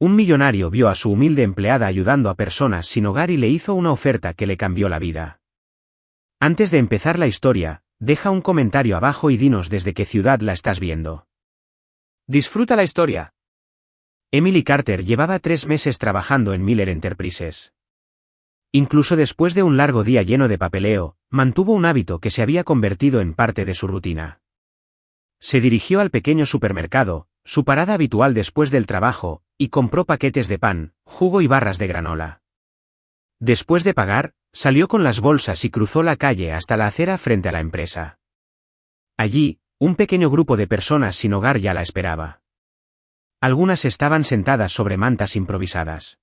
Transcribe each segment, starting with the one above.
Un millonario vio a su humilde empleada ayudando a personas sin hogar y le hizo una oferta que le cambió la vida. Antes de empezar la historia, deja un comentario abajo y dinos desde qué ciudad la estás viendo. Disfruta la historia. Emily Carter llevaba 3 meses trabajando en Miller Enterprises. Incluso después de un largo día lleno de papeleo, mantuvo un hábito que se había convertido en parte de su rutina. Se dirigió al pequeño supermercado, su parada habitual después del trabajo, y compró paquetes de pan, jugo y barras de granola. Después de pagar, salió con las bolsas y cruzó la calle hasta la acera frente a la empresa. Allí, un pequeño grupo de personas sin hogar ya la esperaba. Algunas estaban sentadas sobre mantas improvisadas.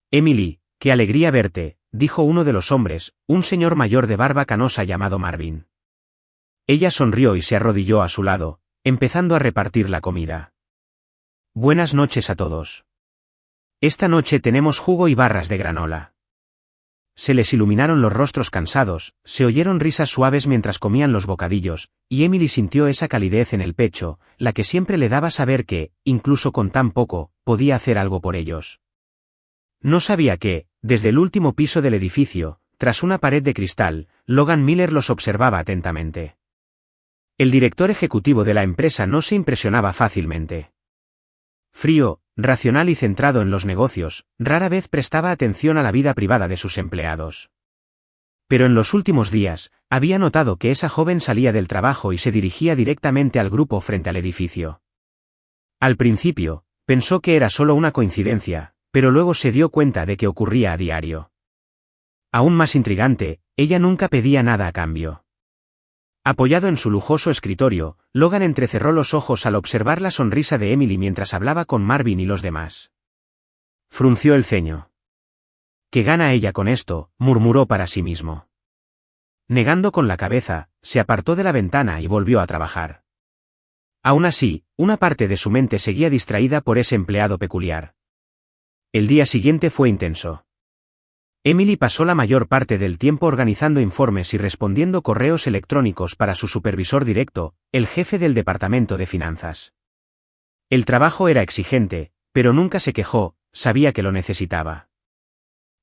«Emily, qué alegría verte», dijo uno de los hombres, un señor mayor de barba canosa llamado Marvin. Ella sonrió y se arrodilló a su lado, empezando a repartir la comida. «Buenas noches a todos. Esta noche tenemos jugo y barras de granola». Se les iluminaron los rostros cansados, se oyeron risas suaves mientras comían los bocadillos, y Emily sintió esa calidez en el pecho, la que siempre le daba saber que, incluso con tan poco, podía hacer algo por ellos. No sabía que, desde el último piso del edificio, tras una pared de cristal, Logan Miller los observaba atentamente. El director ejecutivo de la empresa no se impresionaba fácilmente. Frío, racional y centrado en los negocios, rara vez prestaba atención a la vida privada de sus empleados. Pero en los últimos días, había notado que esa joven salía del trabajo y se dirigía directamente al grupo frente al edificio. Al principio, pensó que era solo una coincidencia, pero luego se dio cuenta de que ocurría a diario. Aún más intrigante, ella nunca pedía nada a cambio. Apoyado en su lujoso escritorio, Logan entrecerró los ojos al observar la sonrisa de Emily mientras hablaba con Marvin y los demás. Frunció el ceño. «¿Qué gana ella con esto?», murmuró para sí mismo. Negando con la cabeza, se apartó de la ventana y volvió a trabajar. Aún así, una parte de su mente seguía distraída por ese empleado peculiar. El día siguiente fue intenso. Emily pasó la mayor parte del tiempo organizando informes y respondiendo correos electrónicos para su supervisor directo, el jefe del departamento de finanzas. El trabajo era exigente, pero nunca se quejó, sabía que lo necesitaba.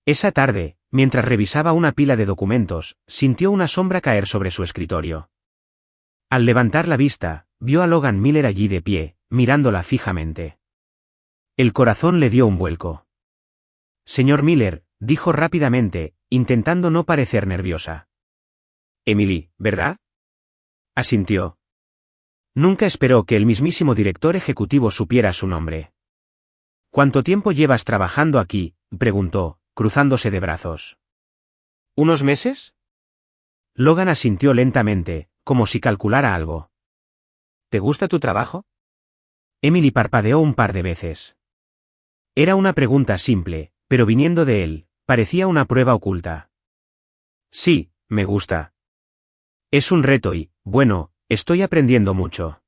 Esa tarde, mientras revisaba una pila de documentos, sintió una sombra caer sobre su escritorio. Al levantar la vista, vio a Logan Miller allí de pie, mirándola fijamente. El corazón le dio un vuelco. «Señor Miller», dijo rápidamente, intentando no parecer nerviosa. «Emily, ¿verdad?», asintió. Nunca esperó que el mismísimo director ejecutivo supiera su nombre. «¿Cuánto tiempo llevas trabajando aquí?», preguntó, cruzándose de brazos. ¿Unos meses? Logan asintió lentamente, como si calculara algo. ¿Te gusta tu trabajo? Emily parpadeó un par de veces. Era una pregunta simple, pero viniendo de él, parecía una prueba oculta. «Sí, me gusta. Es un reto y, bueno, estoy aprendiendo mucho».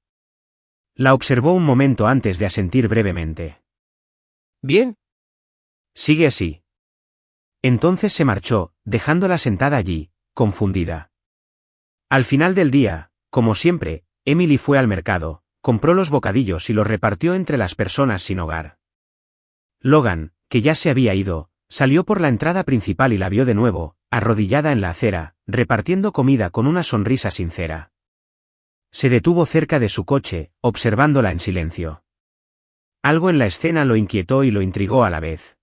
La observó un momento antes de asentir brevemente. «Bien. Sigue así». Entonces se marchó, dejándola sentada allí, confundida. Al final del día, como siempre, Emily fue al mercado, compró los bocadillos y los repartió entre las personas sin hogar. Logan, que ya se había ido, salió por la entrada principal y la vio de nuevo, arrodillada en la acera, repartiendo comida con una sonrisa sincera. Se detuvo cerca de su coche, observándola en silencio. Algo en la escena lo inquietó y lo intrigó a la vez.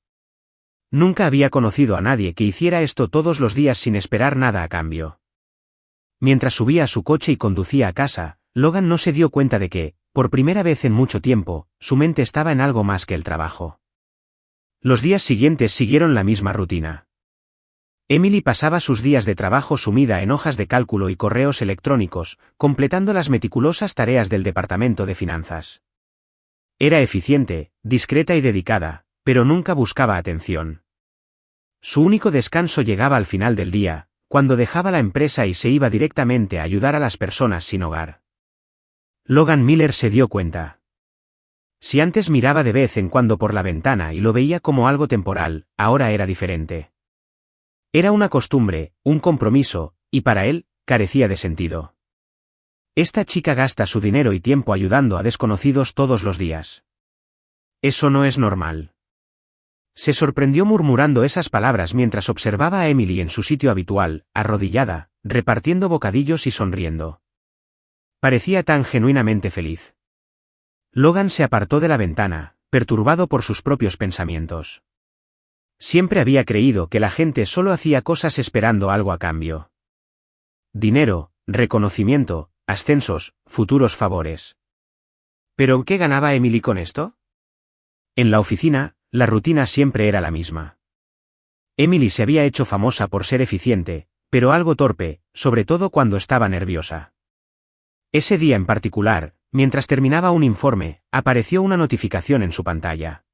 Nunca había conocido a nadie que hiciera esto todos los días sin esperar nada a cambio. Mientras subía a su coche y conducía a casa, Logan no se dio cuenta de que, por primera vez en mucho tiempo, su mente estaba en algo más que el trabajo. Los días siguientes siguieron la misma rutina. Emily pasaba sus días de trabajo sumida en hojas de cálculo y correos electrónicos, completando las meticulosas tareas del departamento de finanzas. Era eficiente, discreta y dedicada, pero nunca buscaba atención. Su único descanso llegaba al final del día, cuando dejaba la empresa y se iba directamente a ayudar a las personas sin hogar. Logan Miller se dio cuenta. Si antes miraba de vez en cuando por la ventana y lo veía como algo temporal, ahora era diferente. Era una costumbre, un compromiso, y para él, carecía de sentido. Esta chica gasta su dinero y tiempo ayudando a desconocidos todos los días. Eso no es normal. Se sorprendió murmurando esas palabras mientras observaba a Emily en su sitio habitual, arrodillada, repartiendo bocadillos y sonriendo. Parecía tan genuinamente feliz. Logan se apartó de la ventana, perturbado por sus propios pensamientos. Siempre había creído que la gente solo hacía cosas esperando algo a cambio. Dinero, reconocimiento, ascensos, futuros favores. ¿Pero qué ganaba Emily con esto? En la oficina, la rutina siempre era la misma. Emily se había hecho famosa por ser eficiente, pero algo torpe, sobre todo cuando estaba nerviosa. Ese día en particular, mientras terminaba un informe, apareció una notificación en su pantalla.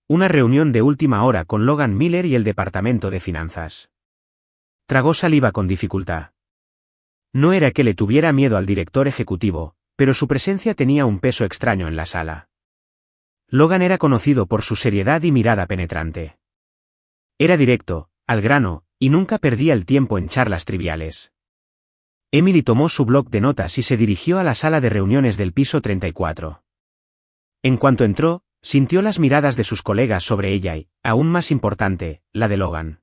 Una reunión de última hora con Logan Miller y el departamento de finanzas. Tragó saliva con dificultad. No era que le tuviera miedo al director ejecutivo, pero su presencia tenía un peso extraño en la sala. Logan era conocido por su seriedad y mirada penetrante. Era directo, al grano, y nunca perdía el tiempo en charlas triviales. Emily tomó su bloc de notas y se dirigió a la sala de reuniones del piso 34. En cuanto entró, sintió las miradas de sus colegas sobre ella y, aún más importante, la de Logan.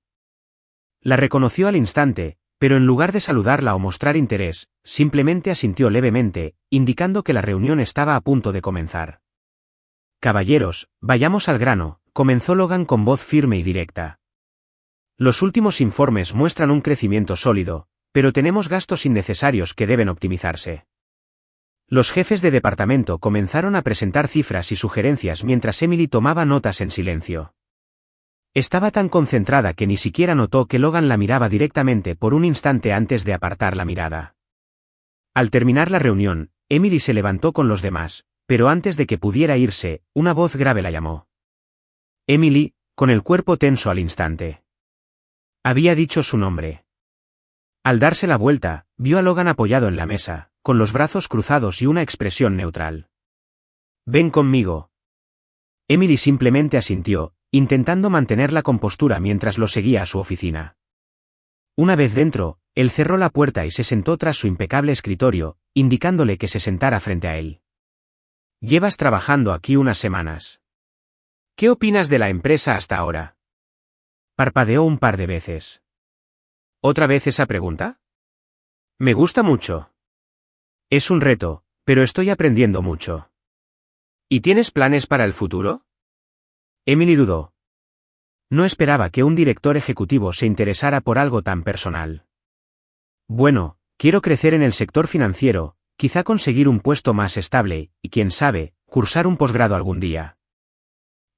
La reconoció al instante, pero en lugar de saludarla o mostrar interés, simplemente asintió levemente, indicando que la reunión estaba a punto de comenzar. Caballeros, vayamos al grano, comenzó Logan con voz firme y directa. Los últimos informes muestran un crecimiento sólido, pero tenemos gastos innecesarios que deben optimizarse. Los jefes de departamento comenzaron a presentar cifras y sugerencias mientras Emily tomaba notas en silencio. Estaba tan concentrada que ni siquiera notó que Logan la miraba directamente por un instante antes de apartar la mirada. Al terminar la reunión, Emily se levantó con los demás, pero antes de que pudiera irse, una voz grave la llamó. Emily, con el cuerpo tenso al instante. Había dicho su nombre. Al darse la vuelta, vio a Logan apoyado en la mesa, con los brazos cruzados y una expresión neutral. «Ven conmigo». Emily simplemente asintió, intentando mantener la compostura mientras lo seguía a su oficina. Una vez dentro, él cerró la puerta y se sentó tras su impecable escritorio, indicándole que se sentara frente a él. «Llevas trabajando aquí unas semanas. ¿Qué opinas de la empresa hasta ahora?» Parpadeó un par de veces. ¿Otra vez esa pregunta? Me gusta mucho. Es un reto, pero estoy aprendiendo mucho. ¿Y tienes planes para el futuro? Emily dudó. No esperaba que un director ejecutivo se interesara por algo tan personal. Bueno, quiero crecer en el sector financiero, quizá conseguir un puesto más estable, y quién sabe, cursar un posgrado algún día.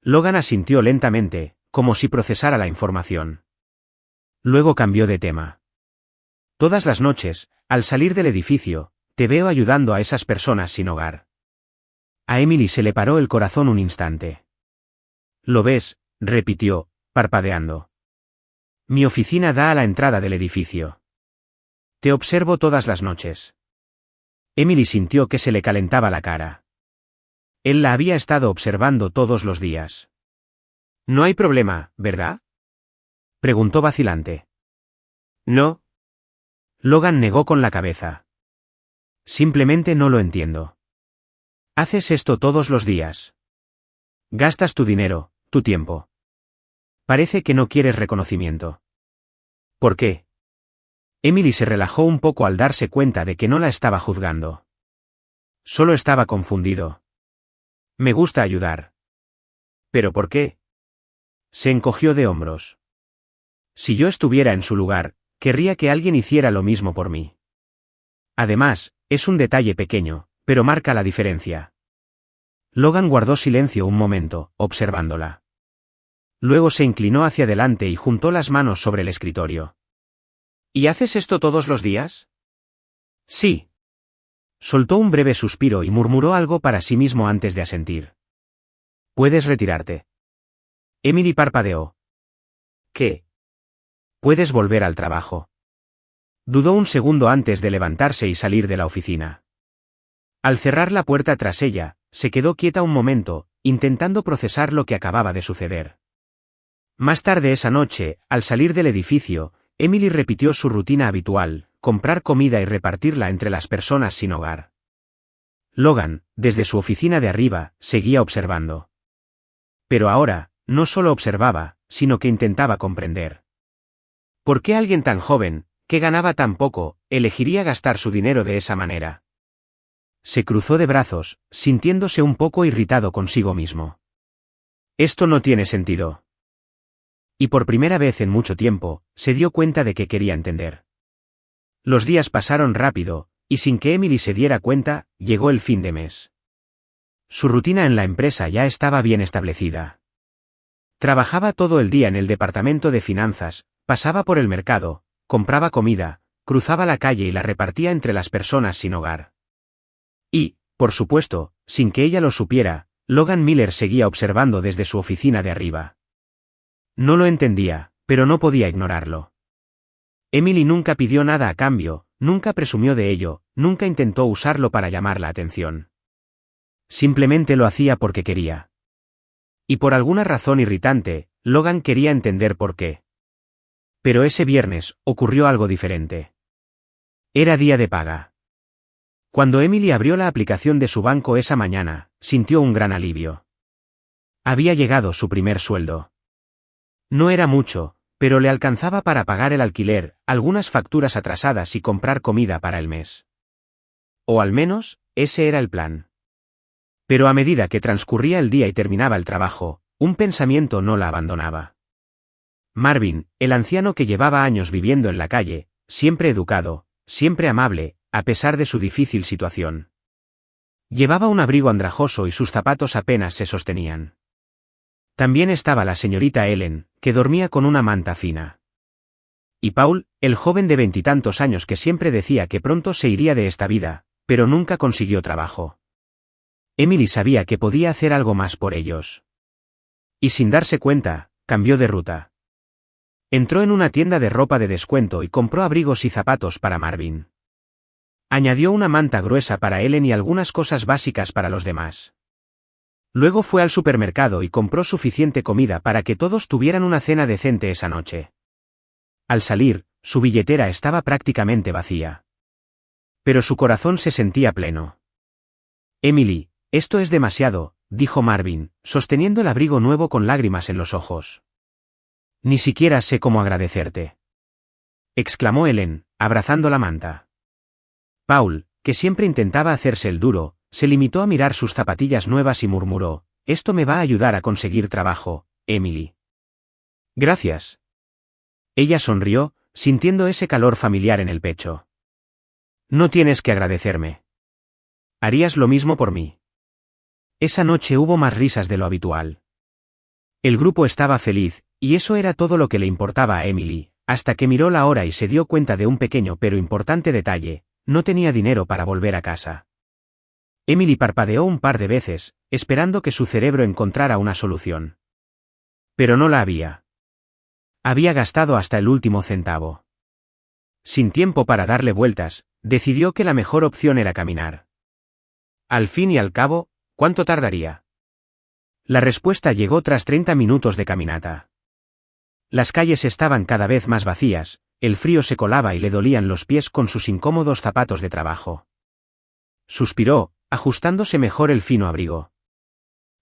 Logan asintió lentamente, como si procesara la información. Luego cambió de tema. Todas las noches, al salir del edificio, te veo ayudando a esas personas sin hogar. A Emily se le paró el corazón un instante. ¿Lo ves?, repitió, parpadeando. Mi oficina da a la entrada del edificio. Te observo todas las noches. Emily sintió que se le calentaba la cara. Él la había estado observando todos los días. No hay problema, ¿verdad? Preguntó vacilante. No. Logan negó con la cabeza. Simplemente no lo entiendo. Haces esto todos los días. Gastas tu dinero, tu tiempo. Parece que no quieres reconocimiento. ¿Por qué? Emily se relajó un poco al darse cuenta de que no la estaba juzgando. Solo estaba confundido. Me gusta ayudar. ¿Pero por qué? Se encogió de hombros. Si yo estuviera en su lugar, querría que alguien hiciera lo mismo por mí. Además, es un detalle pequeño, pero marca la diferencia. Logan guardó silencio un momento, observándola. Luego se inclinó hacia adelante y juntó las manos sobre el escritorio. ¿Y haces esto todos los días? Sí. Soltó un breve suspiro y murmuró algo para sí mismo antes de asentir. Puedes retirarte. Emily parpadeó. ¿Qué? Puedes volver al trabajo. Dudó un segundo antes de levantarse y salir de la oficina. Al cerrar la puerta tras ella, se quedó quieta un momento, intentando procesar lo que acababa de suceder. Más tarde esa noche, al salir del edificio, Emily repitió su rutina habitual, comprar comida y repartirla entre las personas sin hogar. Logan, desde su oficina de arriba, seguía observando. Pero ahora, no solo observaba, sino que intentaba comprender. ¿Por qué alguien tan joven, que ganaba tan poco, elegiría gastar su dinero de esa manera? Se cruzó de brazos, sintiéndose un poco irritado consigo mismo. Esto no tiene sentido. Y por primera vez en mucho tiempo, se dio cuenta de que quería entender. Los días pasaron rápido, y sin que Emily se diera cuenta, llegó el fin de mes. Su rutina en la empresa ya estaba bien establecida. Trabajaba todo el día en el departamento de finanzas, pasaba por el mercado, compraba comida, cruzaba la calle y la repartía entre las personas sin hogar. Y, por supuesto, sin que ella lo supiera, Logan Miller seguía observando desde su oficina de arriba. No lo entendía, pero no podía ignorarlo. Emily nunca pidió nada a cambio, nunca presumió de ello, nunca intentó usarlo para llamar la atención. Simplemente lo hacía porque quería. Y por alguna razón irritante, Logan quería entender por qué. Pero ese viernes, ocurrió algo diferente. Era día de paga. Cuando Emily abrió la aplicación de su banco esa mañana, sintió un gran alivio. Había llegado su primer sueldo. No era mucho, pero le alcanzaba para pagar el alquiler, algunas facturas atrasadas y comprar comida para el mes. O al menos, ese era el plan. Pero a medida que transcurría el día y terminaba el trabajo, un pensamiento no la abandonaba. Marvin, el anciano que llevaba años viviendo en la calle, siempre educado, siempre amable, a pesar de su difícil situación. Llevaba un abrigo andrajoso y sus zapatos apenas se sostenían. También estaba la señorita Ellen, que dormía con una manta fina. Y Paul, el joven de 20 y tantos años que siempre decía que pronto se iría de esta vida, pero nunca consiguió trabajo. Emily sabía que podía hacer algo más por ellos. Y sin darse cuenta, cambió de ruta. Entró en una tienda de ropa de descuento y compró abrigos y zapatos para Marvin. Añadió una manta gruesa para Ellen y algunas cosas básicas para los demás. Luego fue al supermercado y compró suficiente comida para que todos tuvieran una cena decente esa noche. Al salir, su billetera estaba prácticamente vacía. Pero su corazón se sentía pleno. Emily, esto es demasiado, dijo Marvin, sosteniendo el abrigo nuevo con lágrimas en los ojos. Ni siquiera sé cómo agradecerte. Exclamó Ellen, abrazando la manta. Paul, que siempre intentaba hacerse el duro, se limitó a mirar sus zapatillas nuevas y murmuró, «Esto me va a ayudar a conseguir trabajo, Emily». «Gracias». Ella sonrió, sintiendo ese calor familiar en el pecho. «No tienes que agradecerme. Harías lo mismo por mí». Esa noche hubo más risas de lo habitual. El grupo estaba feliz, y eso era todo lo que le importaba a Emily, hasta que miró la hora y se dio cuenta de un pequeño pero importante detalle: no tenía dinero para volver a casa. Emily parpadeó un par de veces, esperando que su cerebro encontrara una solución. Pero no la había. Había gastado hasta el último centavo. Sin tiempo para darle vueltas, decidió que la mejor opción era caminar. Al fin y al cabo, ¿cuánto tardaría? La respuesta llegó tras 30 minutos de caminata. Las calles estaban cada vez más vacías, el frío se colaba y le dolían los pies con sus incómodos zapatos de trabajo. Suspiró, ajustándose mejor el fino abrigo.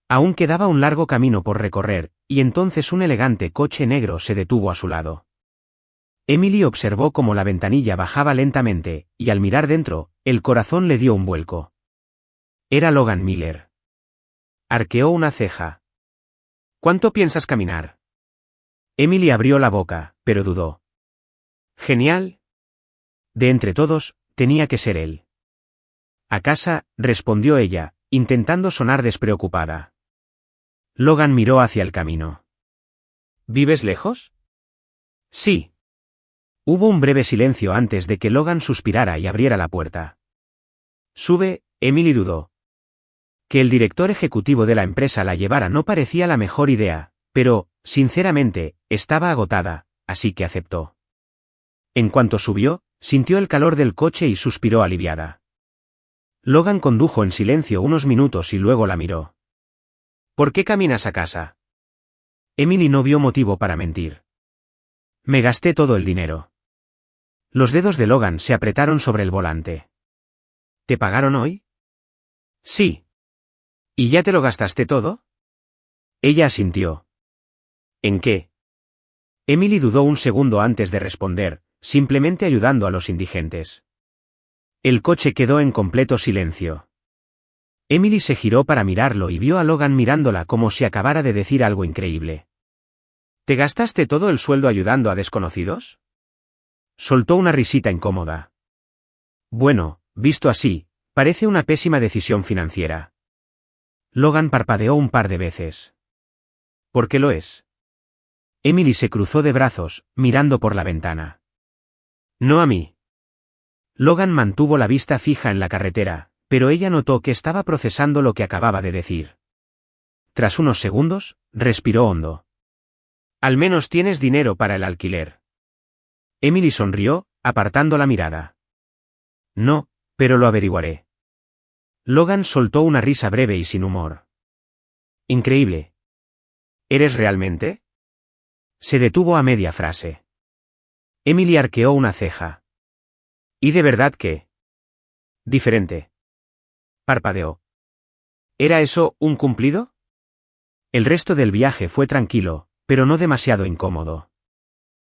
Aún quedaba un largo camino por recorrer, y entonces un elegante coche negro se detuvo a su lado. Emily observó cómo la ventanilla bajaba lentamente, y al mirar dentro, el corazón le dio un vuelco. Era Logan Miller. Arqueó una ceja. ¿Cuánto piensas caminar? Emily abrió la boca, pero dudó. Genial. De entre todos, tenía que ser él. A casa, respondió ella, intentando sonar despreocupada. Logan miró hacia el camino. ¿Vives lejos? Sí. Hubo un breve silencio antes de que Logan suspirara y abriera la puerta. Sube, Emily dudó. Que el director ejecutivo de la empresa la llevara no parecía la mejor idea, pero, sinceramente, estaba agotada, así que aceptó. En cuanto subió, sintió el calor del coche y suspiró aliviada. Logan condujo en silencio unos minutos y luego la miró. ¿Por qué caminas a casa? Emily no vio motivo para mentir. Me gasté todo el dinero. Los dedos de Logan se apretaron sobre el volante. ¿Te pagaron hoy? Sí. ¿Y ya te lo gastaste todo? Ella asintió. ¿En qué? Emily dudó un segundo antes de responder, simplemente ayudando a los indigentes. El coche quedó en completo silencio. Emily se giró para mirarlo y vio a Logan mirándola como si acabara de decir algo increíble. ¿Te gastaste todo el sueldo ayudando a desconocidos? Soltó una risita incómoda. Bueno, visto así, parece una pésima decisión financiera. Logan parpadeó un par de veces. ¿Por qué lo es? Emily se cruzó de brazos, mirando por la ventana. No a mí. Logan mantuvo la vista fija en la carretera, pero ella notó que estaba procesando lo que acababa de decir. Tras unos segundos, respiró hondo. Al menos tienes dinero para el alquiler. Emily sonrió, apartando la mirada. No, pero lo averiguaré. Logan soltó una risa breve y sin humor. Increíble. ¿Eres realmente? Se detuvo a media frase. Emily arqueó una ceja. ¿Y de verdad qué? Diferente. Parpadeó. ¿Era eso un cumplido? El resto del viaje fue tranquilo, pero no demasiado incómodo.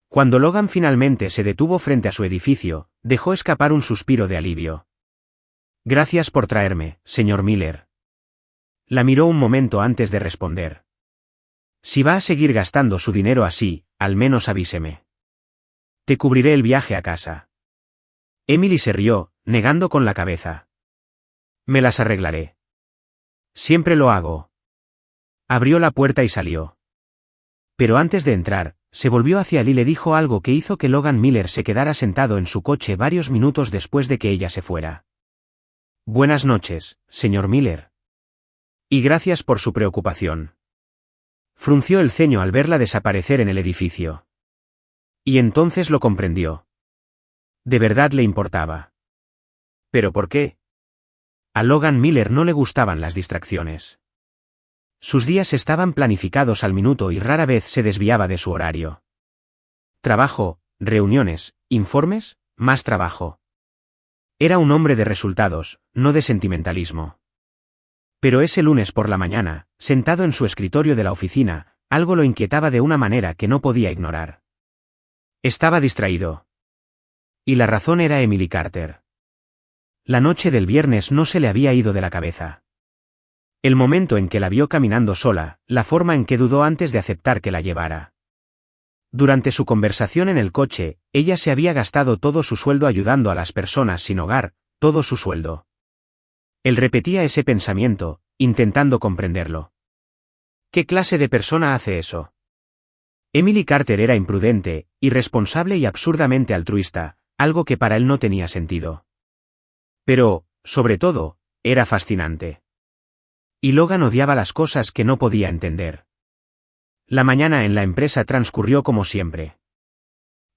Cuando Logan finalmente se detuvo frente a su edificio, dejó escapar un suspiro de alivio. Gracias por traerme, señor Miller. La miró un momento antes de responder. Si va a seguir gastando su dinero así, al menos avíseme. Te cubriré el viaje a casa. Emily se rió, negando con la cabeza. Me las arreglaré. Siempre lo hago. Abrió la puerta y salió. Pero antes de entrar, se volvió hacia él y le dijo algo que hizo que Logan Miller se quedara sentado en su coche varios minutos después de que ella se fuera. Buenas noches, señor Miller. Y gracias por su preocupación. Frunció el ceño al verla desaparecer en el edificio. Y entonces lo comprendió. De verdad le importaba. ¿Pero por qué? A Logan Miller no le gustaban las distracciones. Sus días estaban planificados al minuto y rara vez se desviaba de su horario. Trabajo, reuniones, informes, más trabajo. Era un hombre de resultados, no de sentimentalismo. Pero ese lunes por la mañana, sentado en su escritorio de la oficina, algo lo inquietaba de una manera que no podía ignorar. Estaba distraído. Y la razón era Emily Carter. La noche del viernes no se le había ido de la cabeza. El momento en que la vio caminando sola, la forma en que dudó antes de aceptar que la llevara. Durante su conversación en el coche, ella se había gastado todo su sueldo ayudando a las personas sin hogar, todo su sueldo. Él repetía ese pensamiento, intentando comprenderlo. ¿Qué clase de persona hace eso? Emily Carter era imprudente, irresponsable y absurdamente altruista, algo que para él no tenía sentido. Pero, sobre todo, era fascinante. Y Logan odiaba las cosas que no podía entender. La mañana en la empresa transcurrió como siempre.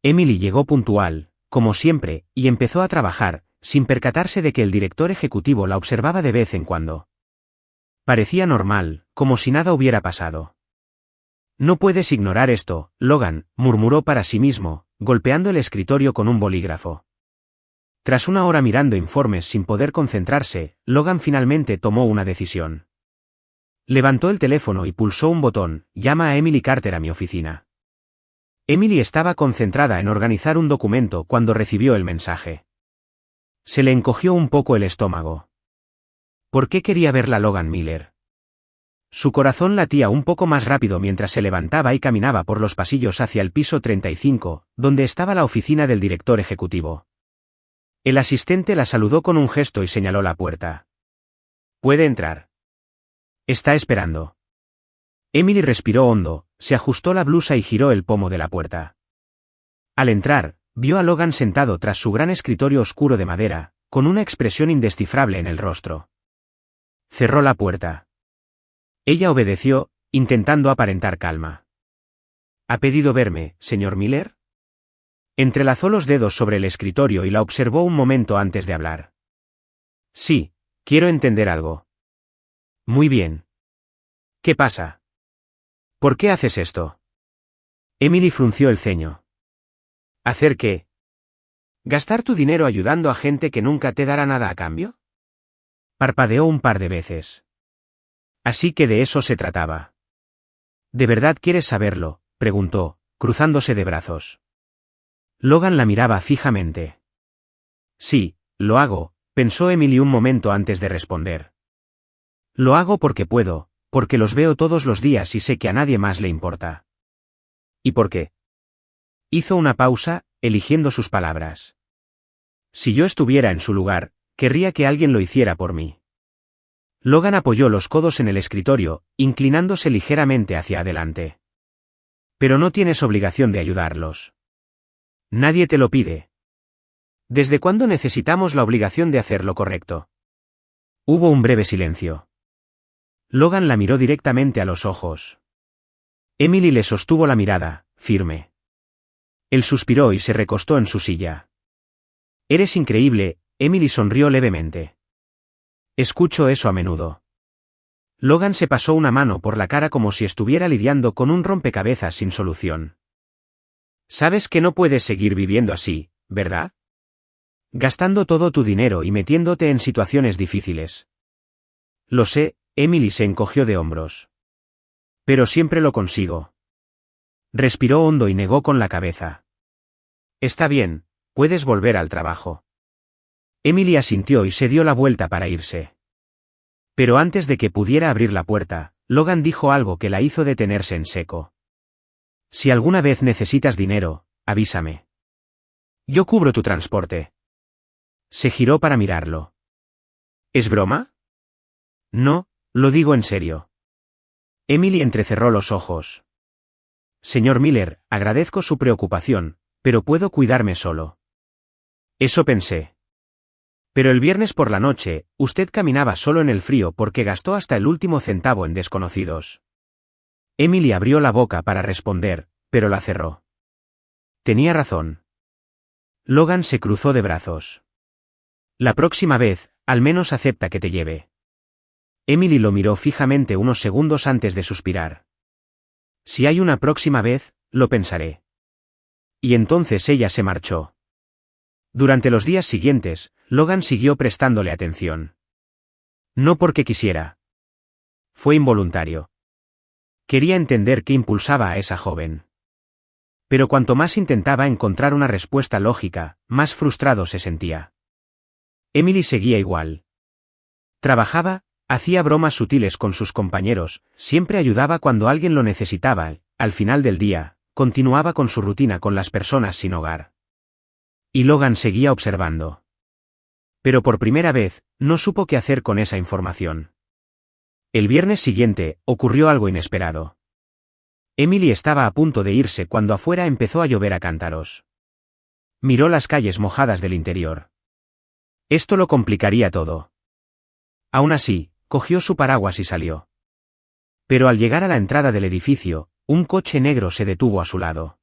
Emily llegó puntual, como siempre, y empezó a trabajar, sin percatarse de que el director ejecutivo la observaba de vez en cuando. Parecía normal, como si nada hubiera pasado. No puedes ignorar esto, Logan, murmuró para sí mismo, golpeando el escritorio con un bolígrafo. Tras una hora mirando informes sin poder concentrarse, Logan finalmente tomó una decisión. Levantó el teléfono y pulsó un botón, llama a Emily Carter a mi oficina. Emily estaba concentrada en organizar un documento cuando recibió el mensaje. Se le encogió un poco el estómago. ¿Por qué quería verla Logan Miller? Su corazón latía un poco más rápido mientras se levantaba y caminaba por los pasillos hacia el piso 35, donde estaba la oficina del director ejecutivo. El asistente la saludó con un gesto y señaló la puerta. ¿Puede entrar? Está esperando. Emily respiró hondo, se ajustó la blusa y giró el pomo de la puerta. Al entrar, vio a Logan sentado tras su gran escritorio oscuro de madera, con una expresión indescifrable en el rostro. Cerró la puerta. Ella obedeció, intentando aparentar calma. ¿Ha pedido verme, señor Miller? Entrelazó los dedos sobre el escritorio y la observó un momento antes de hablar. Sí, quiero entender algo. Muy bien. ¿Qué pasa? ¿Por qué haces esto? Emily frunció el ceño. ¿Hacer qué? ¿Gastar tu dinero ayudando a gente que nunca te dará nada a cambio? Parpadeó un par de veces. Así que de eso se trataba. ¿De verdad quieres saberlo?, preguntó, cruzándose de brazos. Logan la miraba fijamente. Sí, lo hago, pensó Emily un momento antes de responder. Lo hago porque puedo, porque los veo todos los días y sé que a nadie más le importa. ¿Y por qué? Hizo una pausa, eligiendo sus palabras. Si yo estuviera en su lugar, querría que alguien lo hiciera por mí. Logan apoyó los codos en el escritorio, inclinándose ligeramente hacia adelante. Pero no tienes obligación de ayudarlos. Nadie te lo pide. ¿Desde cuándo necesitamos la obligación de hacer lo correcto? Hubo un breve silencio. Logan la miró directamente a los ojos. Emily le sostuvo la mirada, firme. Él suspiró y se recostó en su silla. Eres increíble, Emily sonrió levemente. Escucho eso a menudo. Logan se pasó una mano por la cara como si estuviera lidiando con un rompecabezas sin solución. Sabes que no puedes seguir viviendo así, ¿verdad? Gastando todo tu dinero y metiéndote en situaciones difíciles. Lo sé, Emily se encogió de hombros. Pero siempre lo consigo. Respiró hondo y negó con la cabeza. Está bien, puedes volver al trabajo. Emily asintió y se dio la vuelta para irse. Pero antes de que pudiera abrir la puerta, Logan dijo algo que la hizo detenerse en seco. Si alguna vez necesitas dinero, avísame. Yo cubro tu transporte. Se giró para mirarlo. ¿Es broma? No, lo digo en serio. Emily entrecerró los ojos. Señor Miller, agradezco su preocupación, pero puedo cuidarme solo. Eso pensé. Pero el viernes por la noche, usted caminaba solo en el frío porque gastó hasta el último centavo en desconocidos. Emily abrió la boca para responder, pero la cerró. Tenía razón. Logan se cruzó de brazos. La próxima vez, al menos acepta que te lleve. Emily lo miró fijamente unos segundos antes de suspirar. Si hay una próxima vez, lo pensaré. Y entonces ella se marchó. Durante los días siguientes, Logan siguió prestándole atención. No porque quisiera. Fue involuntario. Quería entender qué impulsaba a esa joven. Pero cuanto más intentaba encontrar una respuesta lógica, más frustrado se sentía. Emily seguía igual. Trabajaba, hacía bromas sutiles con sus compañeros, siempre ayudaba cuando alguien lo necesitaba, al final del día, continuaba con su rutina con las personas sin hogar. Y Logan seguía observando. Pero por primera vez, no supo qué hacer con esa información. El viernes siguiente, ocurrió algo inesperado. Emily estaba a punto de irse cuando afuera empezó a llover a cántaros. Miró las calles mojadas del interior. Esto lo complicaría todo. Aún así, cogió su paraguas y salió. Pero al llegar a la entrada del edificio, un coche negro se detuvo a su lado.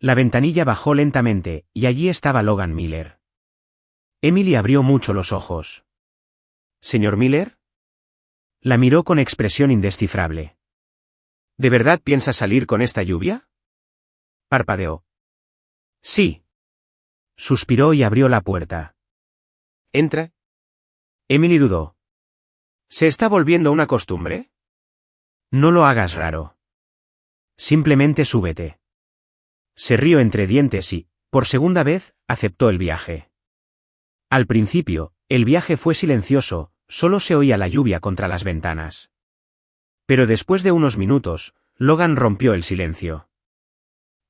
La ventanilla bajó lentamente, y allí estaba Logan Miller. Emily abrió mucho los ojos. ¿Señor Miller? La miró con expresión indescifrable. ¿De verdad piensa salir con esta lluvia? Parpadeó. Sí. Suspiró y abrió la puerta. Entra. Emily dudó. ¿Se está volviendo una costumbre? No lo hagas raro. Simplemente súbete. Se rió entre dientes y, por segunda vez, aceptó el viaje. Al principio, el viaje fue silencioso, solo se oía la lluvia contra las ventanas. Pero después de unos minutos, Logan rompió el silencio.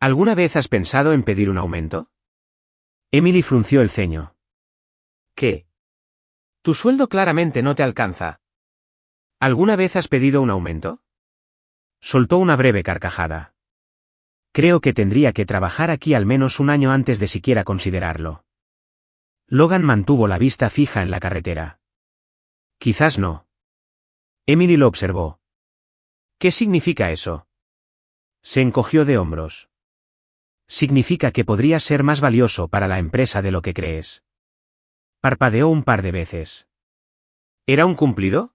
¿Alguna vez has pensado en pedir un aumento? Emily frunció el ceño. ¿Qué? Tu sueldo claramente no te alcanza. ¿Alguna vez has pedido un aumento? Soltó una breve carcajada. Creo que tendría que trabajar aquí al menos un año antes de siquiera considerarlo. Logan mantuvo la vista fija en la carretera. Quizás no. Emily lo observó. ¿Qué significa eso? Se encogió de hombros. Significa que podrías ser más valioso para la empresa de lo que crees. Parpadeó un par de veces. ¿Era un cumplido?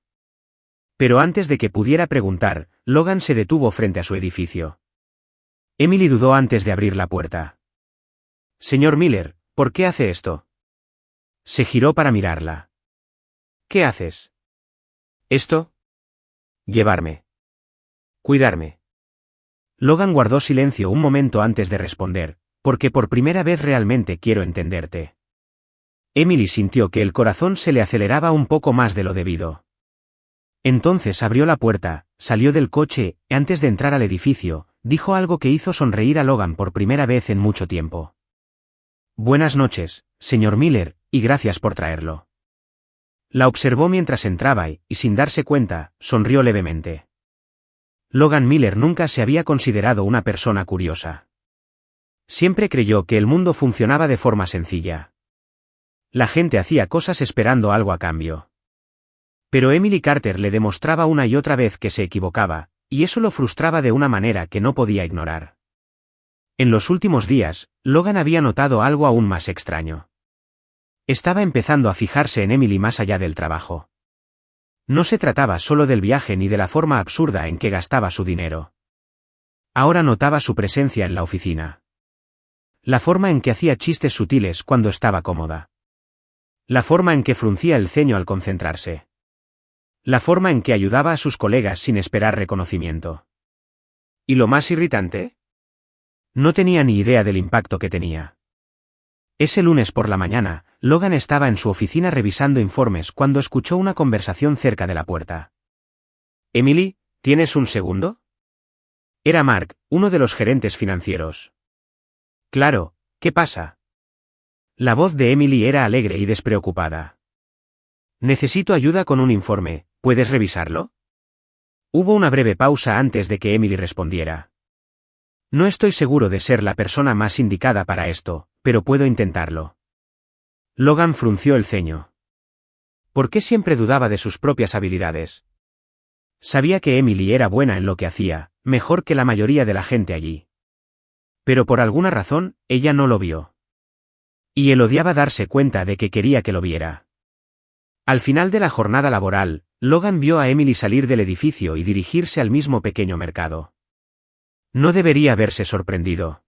Pero antes de que pudiera preguntar, Logan se detuvo frente a su edificio. Emily dudó antes de abrir la puerta. Señor Miller, ¿por qué hace esto? Se giró para mirarla. ¿Qué haces? ¿Esto? Llevarme. Cuidarme. Logan guardó silencio un momento antes de responder, porque por primera vez realmente quiero entenderte. Emily sintió que el corazón se le aceleraba un poco más de lo debido. Entonces abrió la puerta, salió del coche, y antes de entrar al edificio, dijo algo que hizo sonreír a Logan por primera vez en mucho tiempo. Buenas noches, señor Miller, y gracias por traerlo. La observó mientras entraba y, sin darse cuenta, sonrió levemente. Logan Miller nunca se había considerado una persona curiosa. Siempre creyó que el mundo funcionaba de forma sencilla. La gente hacía cosas esperando algo a cambio. Pero Emily Carter le demostraba una y otra vez que se equivocaba, y eso lo frustraba de una manera que no podía ignorar. En los últimos días, Logan había notado algo aún más extraño. Estaba empezando a fijarse en Emily más allá del trabajo. No se trataba solo del viaje ni de la forma absurda en que gastaba su dinero. Ahora notaba su presencia en la oficina. La forma en que hacía chistes sutiles cuando estaba cómoda. La forma en que fruncía el ceño al concentrarse. La forma en que ayudaba a sus colegas sin esperar reconocimiento. ¿Y lo más irritante? No tenía ni idea del impacto que tenía. Ese lunes por la mañana, Logan estaba en su oficina revisando informes cuando escuchó una conversación cerca de la puerta. «Emily, ¿tienes un segundo?» Era Mark, uno de los gerentes financieros. «Claro, ¿qué pasa?» La voz de Emily era alegre y despreocupada. «Necesito ayuda con un informe, ¿puedes revisarlo?» Hubo una breve pausa antes de que Emily respondiera. «No estoy seguro de ser la persona más indicada para esto, pero puedo intentarlo». Logan frunció el ceño. ¿Por qué siempre dudaba de sus propias habilidades? Sabía que Emily era buena en lo que hacía, mejor que la mayoría de la gente allí. Pero por alguna razón, ella no lo vio. Y él odiaba darse cuenta de que quería que lo viera. Al final de la jornada laboral, Logan vio a Emily salir del edificio y dirigirse al mismo pequeño mercado. No debería haberse sorprendido.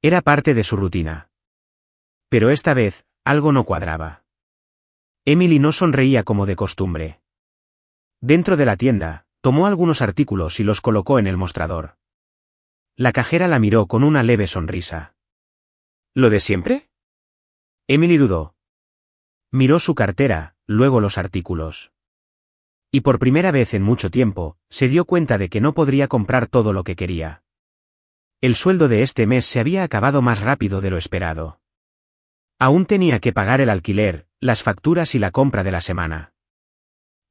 Era parte de su rutina. Pero esta vez, algo no cuadraba. Emily no sonreía como de costumbre. Dentro de la tienda, tomó algunos artículos y los colocó en el mostrador. La cajera la miró con una leve sonrisa. ¿Lo de siempre? Emily dudó. Miró su cartera, luego los artículos. Y por primera vez en mucho tiempo, se dio cuenta de que no podría comprar todo lo que quería. El sueldo de este mes se había acabado más rápido de lo esperado. Aún tenía que pagar el alquiler, las facturas y la compra de la semana.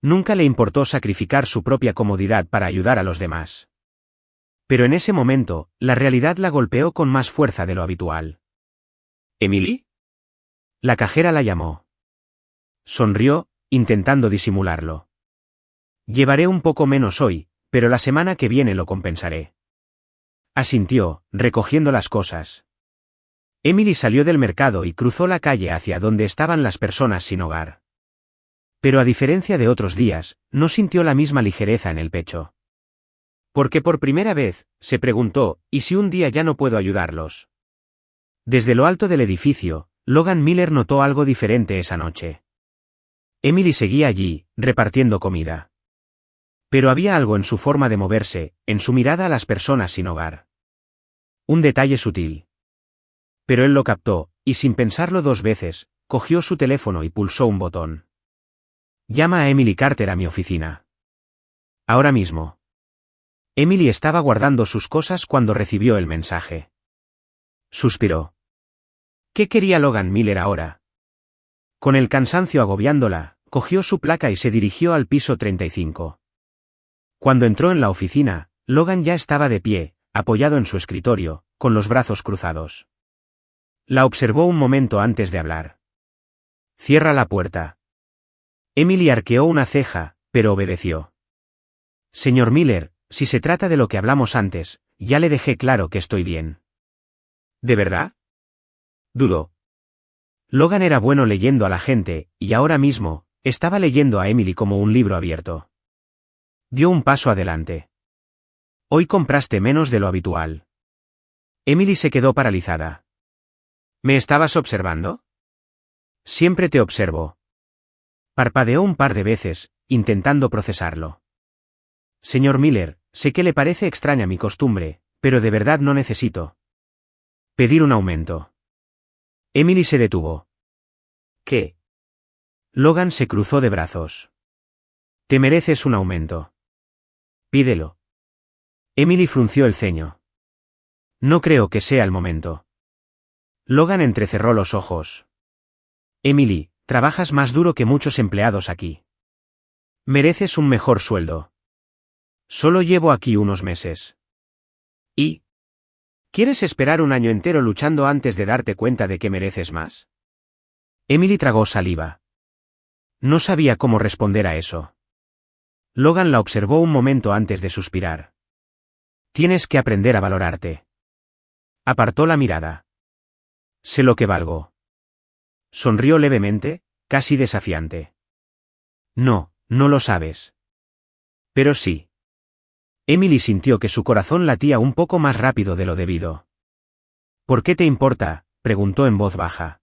Nunca le importó sacrificar su propia comodidad para ayudar a los demás. Pero en ese momento, la realidad la golpeó con más fuerza de lo habitual. ¿Emily? La cajera la llamó. Sonrió, intentando disimularlo. Llevaré un poco menos hoy, pero la semana que viene lo compensaré. Asintió, recogiendo las cosas. Emily salió del mercado y cruzó la calle hacia donde estaban las personas sin hogar. Pero a diferencia de otros días, no sintió la misma ligereza en el pecho. Porque por primera vez, se preguntó, ¿y si un día ya no puedo ayudarlos? Desde lo alto del edificio, Logan Miller notó algo diferente esa noche. Emily seguía allí, repartiendo comida. Pero había algo en su forma de moverse, en su mirada a las personas sin hogar. Un detalle sutil. Pero él lo captó, y sin pensarlo dos veces, cogió su teléfono y pulsó un botón. «Llama a Emily Carter a mi oficina. Ahora mismo». Emily estaba guardando sus cosas cuando recibió el mensaje. Suspiró. ¿Qué quería Logan Miller ahora? Con el cansancio agobiándola, cogió su placa y se dirigió al piso 35. Cuando entró en la oficina, Logan ya estaba de pie, apoyado en su escritorio, con los brazos cruzados. La observó un momento antes de hablar. «Cierra la puerta». Emily arqueó una ceja, pero obedeció. «Señor Miller, si se trata de lo que hablamos antes, ya le dejé claro que estoy bien». ¿De verdad? Dudó. Logan era bueno leyendo a la gente, y ahora mismo, estaba leyendo a Emily como un libro abierto. Dio un paso adelante. «Hoy compraste menos de lo habitual». Emily se quedó paralizada. «¿Me estabas observando?» «Siempre te observo». Parpadeó un par de veces, intentando procesarlo. «Señor Miller, sé que le parece extraña mi costumbre, pero de verdad no necesito pedir un aumento. Emily se detuvo. ¿Qué? Logan se cruzó de brazos. Te mereces un aumento. Pídelo. Emily frunció el ceño. No creo que sea el momento. Logan entrecerró los ojos. Emily, trabajas más duro que muchos empleados aquí. Mereces un mejor sueldo. Solo llevo aquí unos meses. ¿Y? ¿Quieres esperar un año entero luchando antes de darte cuenta de que mereces más? Emily tragó saliva. No sabía cómo responder a eso. Logan la observó un momento antes de suspirar. Tienes que aprender a valorarte. Apartó la mirada. Sé lo que valgo. Sonrió levemente, casi desafiante. No, no lo sabes. Pero sí. Emily sintió que su corazón latía un poco más rápido de lo debido. ¿Por qué te importa?, preguntó en voz baja.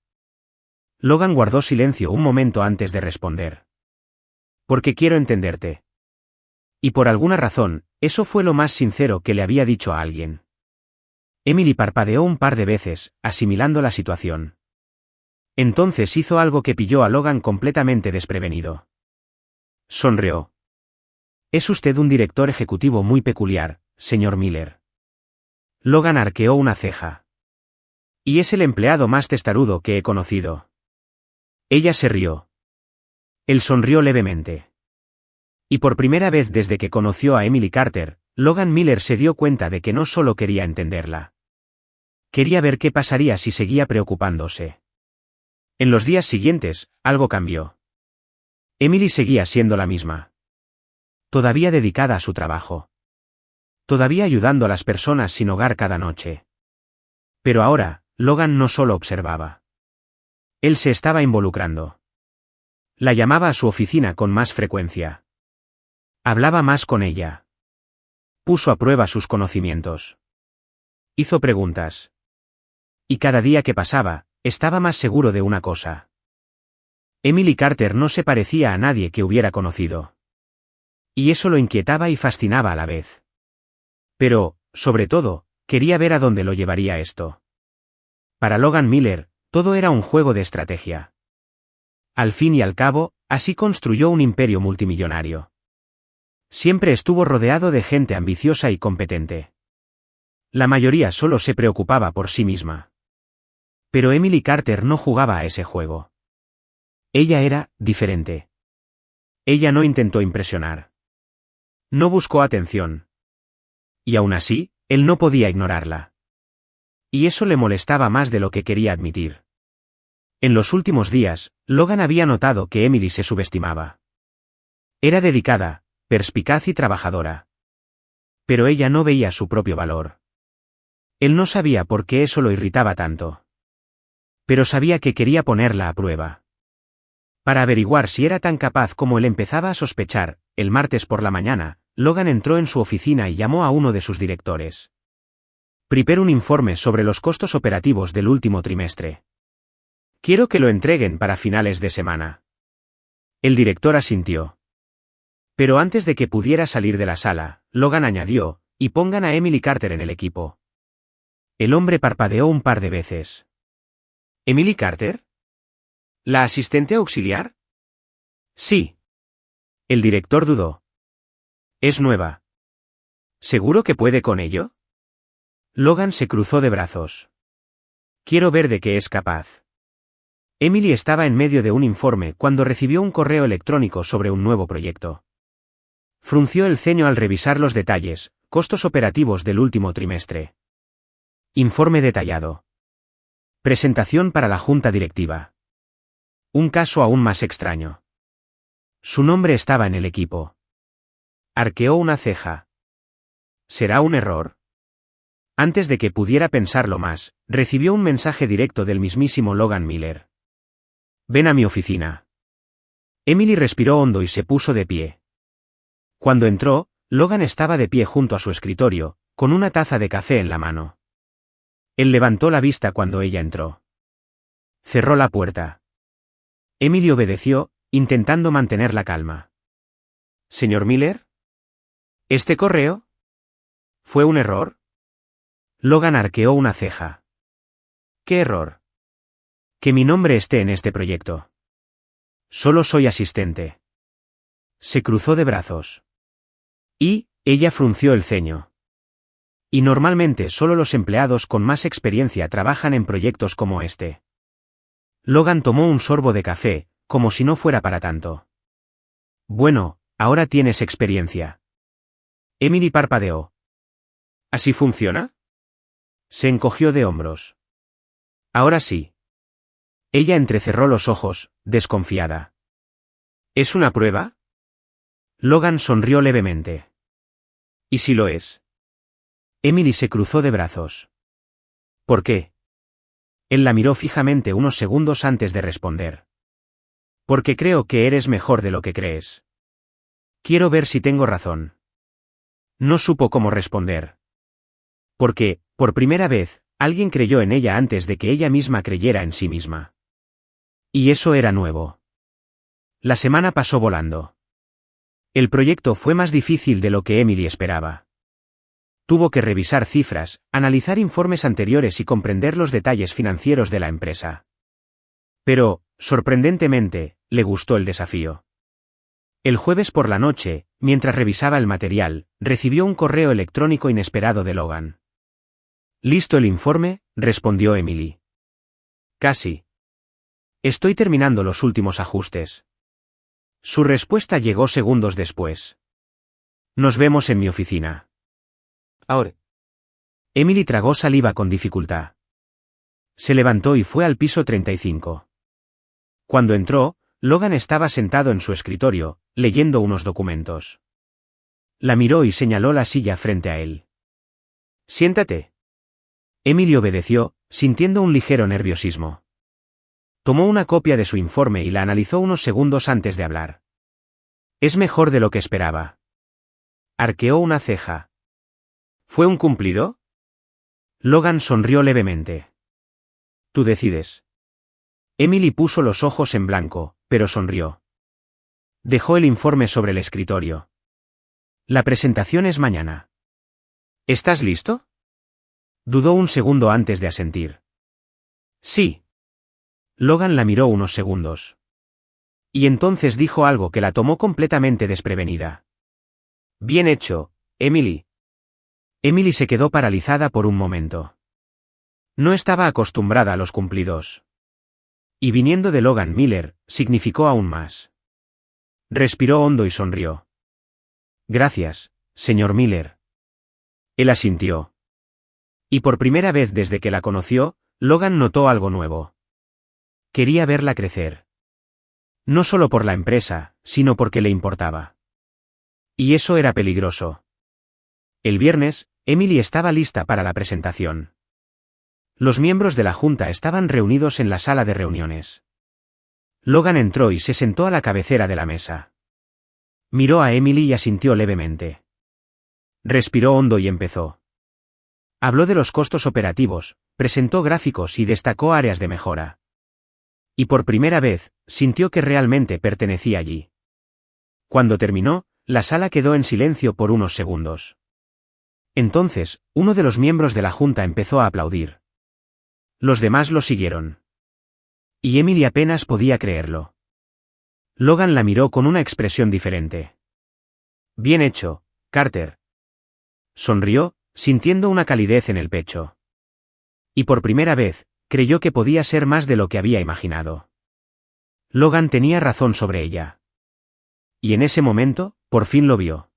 Logan guardó silencio un momento antes de responder. Porque quiero entenderte. Y por alguna razón, eso fue lo más sincero que le había dicho a alguien. Emily parpadeó un par de veces, asimilando la situación. Entonces hizo algo que pilló a Logan completamente desprevenido. Sonrió. Es usted un director ejecutivo muy peculiar, señor Miller. Logan arqueó una ceja. Y es el empleado más testarudo que he conocido. Ella se rió. Él sonrió levemente. Y por primera vez desde que conoció a Emily Carter, Logan Miller se dio cuenta de que no solo quería entenderla. Quería ver qué pasaría si seguía preocupándose. En los días siguientes, algo cambió. Emily seguía siendo la misma. Todavía dedicada a su trabajo. Todavía ayudando a las personas sin hogar cada noche. Pero ahora, Logan no solo observaba. Él se estaba involucrando. La llamaba a su oficina con más frecuencia. Hablaba más con ella. Puso a prueba sus conocimientos. Hizo preguntas. Y cada día que pasaba, estaba más seguro de una cosa. Emily Carter no se parecía a nadie que hubiera conocido. Y eso lo inquietaba y fascinaba a la vez. Pero, sobre todo, quería ver a dónde lo llevaría esto. Para Logan Miller, todo era un juego de estrategia. Al fin y al cabo, así construyó un imperio multimillonario. Siempre estuvo rodeado de gente ambiciosa y competente. La mayoría solo se preocupaba por sí misma. Pero Emily Carter no jugaba a ese juego. Ella era diferente. Ella no intentó impresionar. No buscó atención. Y aún así, él no podía ignorarla. Y eso le molestaba más de lo que quería admitir. En los últimos días, Logan había notado que Emily se subestimaba. Era dedicada, perspicaz y trabajadora. Pero ella no veía su propio valor. Él no sabía por qué eso lo irritaba tanto. Pero sabía que quería ponerla a prueba. Para averiguar si era tan capaz como él empezaba a sospechar, el martes por la mañana, Logan entró en su oficina y llamó a uno de sus directores. Prepare un informe sobre los costos operativos del último trimestre. Quiero que lo entreguen para finales de semana. El director asintió. Pero antes de que pudiera salir de la sala, Logan añadió, y pongan a Emily Carter en el equipo. El hombre parpadeó un par de veces. ¿Emily Carter? ¿La asistente auxiliar? Sí. El director dudó. Es nueva. ¿Seguro que puede con ello? Logan se cruzó de brazos. Quiero ver de qué es capaz. Emily estaba en medio de un informe cuando recibió un correo electrónico sobre un nuevo proyecto. Frunció el ceño al revisar los detalles, costos operativos del último trimestre. Informe detallado. Presentación para la junta directiva. Un caso aún más extraño. Su nombre estaba en el equipo. Arqueó una ceja. ¿Será un error? Antes de que pudiera pensarlo más, recibió un mensaje directo del mismísimo Logan Miller. Ven a mi oficina. Emily respiró hondo y se puso de pie. Cuando entró, Logan estaba de pie junto a su escritorio, con una taza de café en la mano. Él levantó la vista cuando ella entró. Cerró la puerta. Emily obedeció, intentando mantener la calma. ¿Señor Miller? ¿Este correo? ¿Fue un error? Logan arqueó una ceja. ¿Qué error? Que mi nombre esté en este proyecto. Solo soy asistente. Se cruzó de brazos. Y, ella frunció el ceño. Y normalmente solo los empleados con más experiencia trabajan en proyectos como este. Logan tomó un sorbo de café, como si no fuera para tanto. Bueno, ahora tienes experiencia. Emily parpadeó. ¿Así funciona? Se encogió de hombros. Ahora sí. Ella entrecerró los ojos, desconfiada. ¿Es una prueba? Logan sonrió levemente. ¿Y si lo es? Emily se cruzó de brazos. ¿Por qué? Él la miró fijamente unos segundos antes de responder. Porque creo que eres mejor de lo que crees. Quiero ver si tengo razón. No supo cómo responder. Porque, por primera vez, alguien creyó en ella antes de que ella misma creyera en sí misma. Y eso era nuevo. La semana pasó volando. El proyecto fue más difícil de lo que Emily esperaba. Tuvo que revisar cifras, analizar informes anteriores y comprender los detalles financieros de la empresa. Pero, sorprendentemente, le gustó el desafío. El jueves por la noche, mientras revisaba el material, recibió un correo electrónico inesperado de Logan. ¿Listo el informe?, respondió Emily. Casi. Estoy terminando los últimos ajustes. Su respuesta llegó segundos después. Nos vemos en mi oficina. Ahora. Emily tragó saliva con dificultad. Se levantó y fue al piso 35. Cuando entró, Logan estaba sentado en su escritorio, leyendo unos documentos. La miró y señaló la silla frente a él. Siéntate. Emily obedeció, sintiendo un ligero nerviosismo. Tomó una copia de su informe y la analizó unos segundos antes de hablar. Es mejor de lo que esperaba. Arqueó una ceja. ¿Fue un cumplido? Logan sonrió levemente. Tú decides. Emily puso los ojos en blanco, pero sonrió. Dejó el informe sobre el escritorio. La presentación es mañana. ¿Estás listo? Dudó un segundo antes de asentir. Sí. Logan la miró unos segundos. Y entonces dijo algo que la tomó completamente desprevenida. Bien hecho, Emily. Emily se quedó paralizada por un momento. No estaba acostumbrada a los cumplidos. Y viniendo de Logan Miller, significó aún más. Respiró hondo y sonrió. Gracias, señor Miller. Él asintió. Y por primera vez desde que la conoció, Logan notó algo nuevo. Quería verla crecer. No solo por la empresa, sino porque le importaba. Y eso era peligroso. El viernes, Emily estaba lista para la presentación. Los miembros de la junta estaban reunidos en la sala de reuniones. Logan entró y se sentó a la cabecera de la mesa. Miró a Emily y asintió levemente. Respiró hondo y empezó. Habló de los costos operativos, presentó gráficos y destacó áreas de mejora. Y por primera vez, sintió que realmente pertenecía allí. Cuando terminó, la sala quedó en silencio por unos segundos. Entonces, uno de los miembros de la junta empezó a aplaudir. Los demás lo siguieron. Y Emily apenas podía creerlo. Logan la miró con una expresión diferente. Bien hecho, Carter. Sonrió, sintiendo una calidez en el pecho. Y por primera vez, creyó que podía ser más de lo que había imaginado. Logan tenía razón sobre ella. Y en ese momento, por fin lo vio.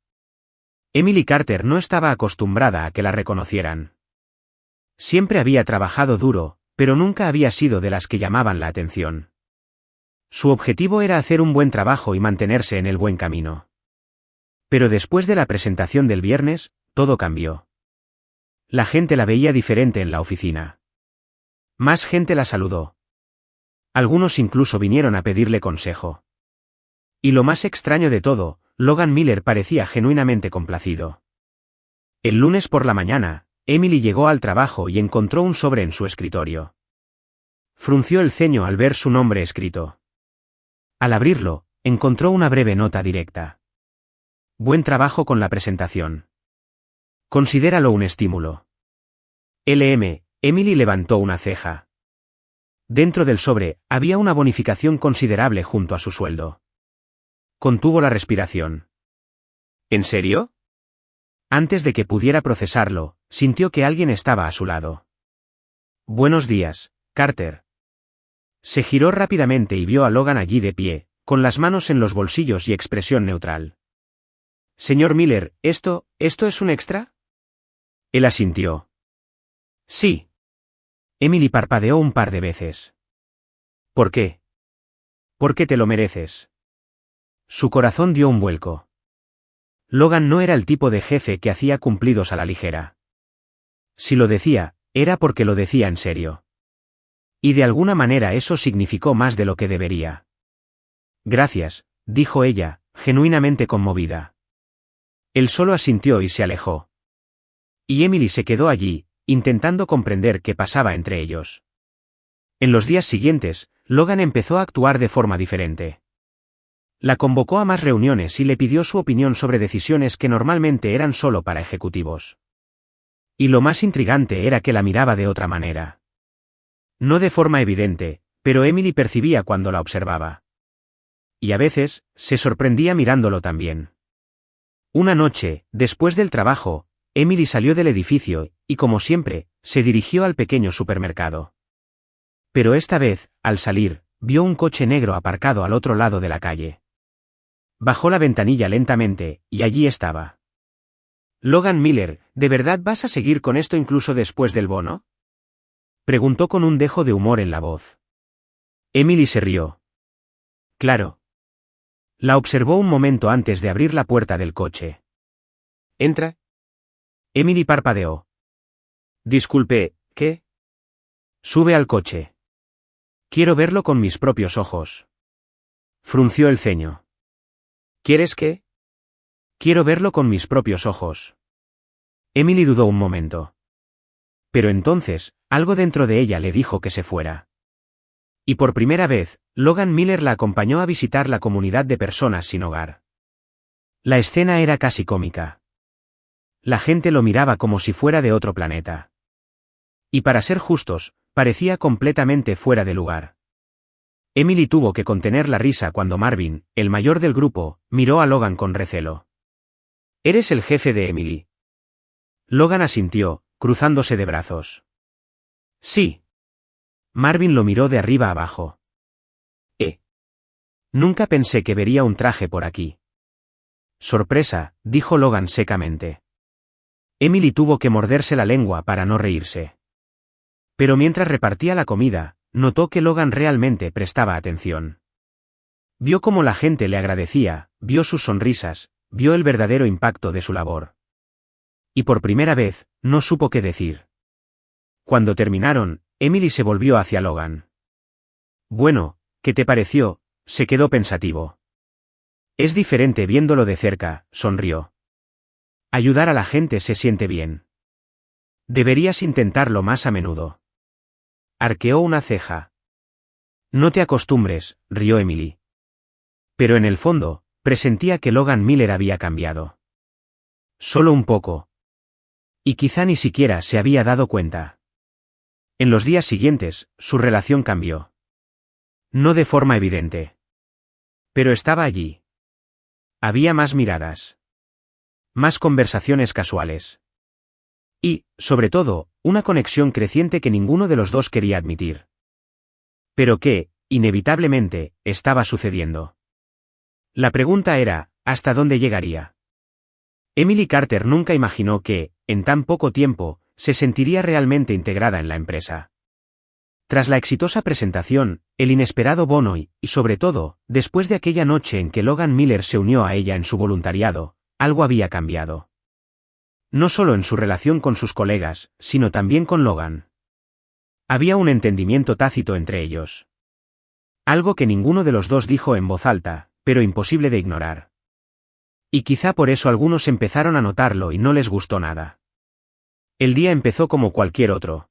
Emily Carter no estaba acostumbrada a que la reconocieran. Siempre había trabajado duro, pero nunca había sido de las que llamaban la atención. Su objetivo era hacer un buen trabajo y mantenerse en el buen camino. Pero después de la presentación del viernes, todo cambió. La gente la veía diferente en la oficina. Más gente la saludó. Algunos incluso vinieron a pedirle consejo. Y lo más extraño de todo, Logan Miller parecía genuinamente complacido. El lunes por la mañana, Emily llegó al trabajo y encontró un sobre en su escritorio. Frunció el ceño al ver su nombre escrito. Al abrirlo, encontró una breve nota directa. Buen trabajo con la presentación. Considéralo un estímulo. Emily levantó una ceja. Dentro del sobre, había una bonificación considerable junto a su sueldo. Contuvo la respiración. ¿En serio? Antes de que pudiera procesarlo, sintió que alguien estaba a su lado. Buenos días, Carter. Se giró rápidamente y vio a Logan allí de pie, con las manos en los bolsillos y expresión neutral. Señor Miller, ¿esto es un extra? Él asintió. Sí. Emily parpadeó un par de veces. ¿Por qué? Porque te lo mereces. Su corazón dio un vuelco. Logan no era el tipo de jefe que hacía cumplidos a la ligera. Si lo decía, era porque lo decía en serio. Y de alguna manera eso significó más de lo que debería. Gracias, dijo ella, genuinamente conmovida. Él solo asintió y se alejó. Y Emily se quedó allí, intentando comprender qué pasaba entre ellos. En los días siguientes, Logan empezó a actuar de forma diferente. La convocó a más reuniones y le pidió su opinión sobre decisiones que normalmente eran solo para ejecutivos. Y lo más intrigante era que la miraba de otra manera. No de forma evidente, pero Emily percibía cuando la observaba. Y a veces, se sorprendía mirándolo también. Una noche, después del trabajo, Emily salió del edificio, y como siempre, se dirigió al pequeño supermercado. Pero esta vez, al salir, vio un coche negro aparcado al otro lado de la calle. Bajó la ventanilla lentamente, y allí estaba. Logan Miller, ¿de verdad vas a seguir con esto incluso después del bono? Preguntó con un dejo de humor en la voz. Emily se rió. Claro. La observó un momento antes de abrir la puerta del coche. ¿Entra? Emily parpadeó. Disculpe, ¿qué? Sube al coche. Quiero verlo con mis propios ojos. Frunció el ceño. ¿Quieres qué? Quiero verlo con mis propios ojos. Emily dudó un momento. Pero entonces, algo dentro de ella le dijo que se fuera. Y por primera vez, Logan Miller la acompañó a visitar la comunidad de personas sin hogar. La escena era casi cómica. La gente lo miraba como si fuera de otro planeta. Y para ser justos, parecía completamente fuera de lugar. Emily tuvo que contener la risa cuando Marvin, el mayor del grupo, miró a Logan con recelo. ¿Eres el jefe de Emily? Logan asintió, cruzándose de brazos. Sí. Marvin lo miró de arriba abajo. Nunca pensé que vería un traje por aquí. Sorpresa, dijo Logan secamente. Emily tuvo que morderse la lengua para no reírse. Pero mientras repartía la comida, notó que Logan realmente prestaba atención. Vio cómo la gente le agradecía, vio sus sonrisas, vio el verdadero impacto de su labor. Y por primera vez, no supo qué decir. Cuando terminaron, Emily se volvió hacia Logan. Bueno, ¿qué te pareció? Se quedó pensativo. Es diferente viéndolo de cerca, sonrió. Ayudar a la gente se siente bien. Deberías intentarlo más a menudo. Arqueó una ceja. No te acostumbres, rió Emily. Pero en el fondo, presentía que Logan Miller había cambiado. Solo un poco. Y quizá ni siquiera se había dado cuenta. En los días siguientes, su relación cambió. No de forma evidente. Pero estaba allí. Había más miradas. Más conversaciones casuales. Y, sobre todo, una conexión creciente que ninguno de los dos quería admitir. Pero que, inevitablemente, estaba sucediendo. La pregunta era, ¿hasta dónde llegaría? Emily Carter nunca imaginó que, en tan poco tiempo, se sentiría realmente integrada en la empresa. Tras la exitosa presentación, el inesperado bono y, sobre todo, después de aquella noche en que Logan Miller se unió a ella en su voluntariado, algo había cambiado. No solo en su relación con sus colegas, sino también con Logan. Había un entendimiento tácito entre ellos. Algo que ninguno de los dos dijo en voz alta, pero imposible de ignorar. Y quizá por eso algunos empezaron a notarlo y no les gustó nada. El día empezó como cualquier otro.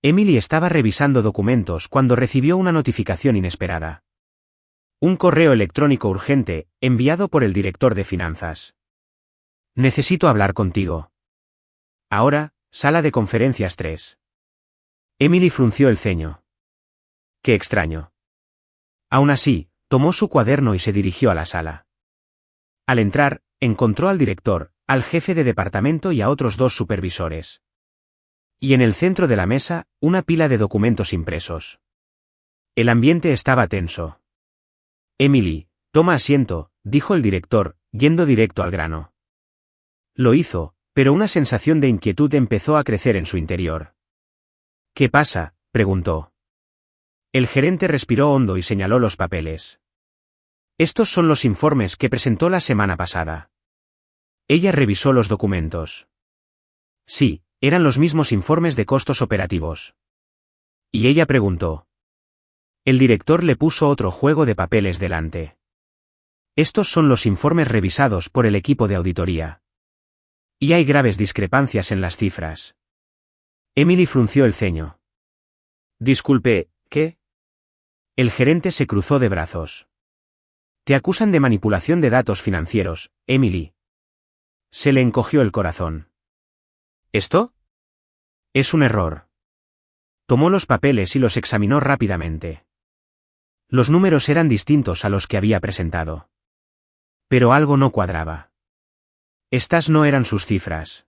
Emily estaba revisando documentos cuando recibió una notificación inesperada. Un correo electrónico urgente, enviado por el director de finanzas. Necesito hablar contigo. Ahora, sala de conferencias 3. Emily frunció el ceño. Qué extraño. Aún así, tomó su cuaderno y se dirigió a la sala. Al entrar, encontró al director, al jefe de departamento y a otros 2 supervisores. Y en el centro de la mesa, una pila de documentos impresos. El ambiente estaba tenso. Emily, toma asiento, dijo el director, yendo directo al grano. Lo hizo, pero una sensación de inquietud empezó a crecer en su interior. ¿Qué pasa?, preguntó. El gerente respiró hondo y señaló los papeles. Estos son los informes que presentó la semana pasada. Ella revisó los documentos. Sí, eran los mismos informes de costos operativos. Y ella preguntó. El director le puso otro juego de papeles delante. Estos son los informes revisados por el equipo de auditoría. Y hay graves discrepancias en las cifras. Emily frunció el ceño. Disculpe, ¿qué? El gerente se cruzó de brazos. Te acusan de manipulación de datos financieros, Emily. Se le encogió el corazón. ¿Esto? Es un error. Tomó los papeles y los examinó rápidamente. Los números eran distintos a los que había presentado. Pero algo no cuadraba. Estas no eran sus cifras.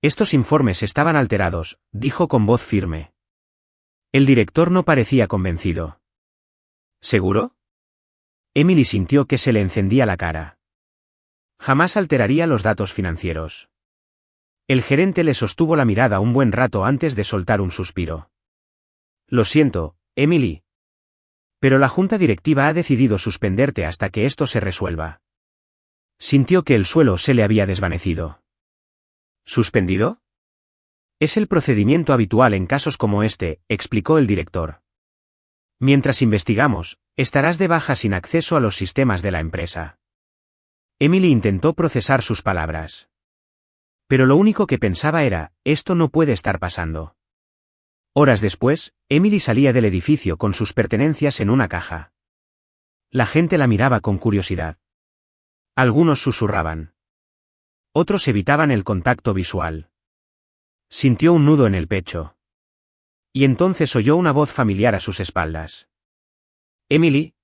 Estos informes estaban alterados, dijo con voz firme. El director no parecía convencido. ¿Seguro? Emily sintió que se le encendía la cara. Jamás alteraría los datos financieros. El gerente le sostuvo la mirada un buen rato antes de soltar un suspiro. Lo siento, Emily. Pero la junta directiva ha decidido suspenderte hasta que esto se resuelva. Sintió que el suelo se le había desvanecido. ¿Suspendido? Es el procedimiento habitual en casos como este, explicó el director. Mientras investigamos, estarás de baja sin acceso a los sistemas de la empresa. Emily intentó procesar sus palabras. Pero lo único que pensaba era, esto no puede estar pasando. Horas después, Emily salía del edificio con sus pertenencias en una caja. La gente la miraba con curiosidad. Algunos susurraban. Otros evitaban el contacto visual. Sintió un nudo en el pecho. Y entonces oyó una voz familiar a sus espaldas. «Emily».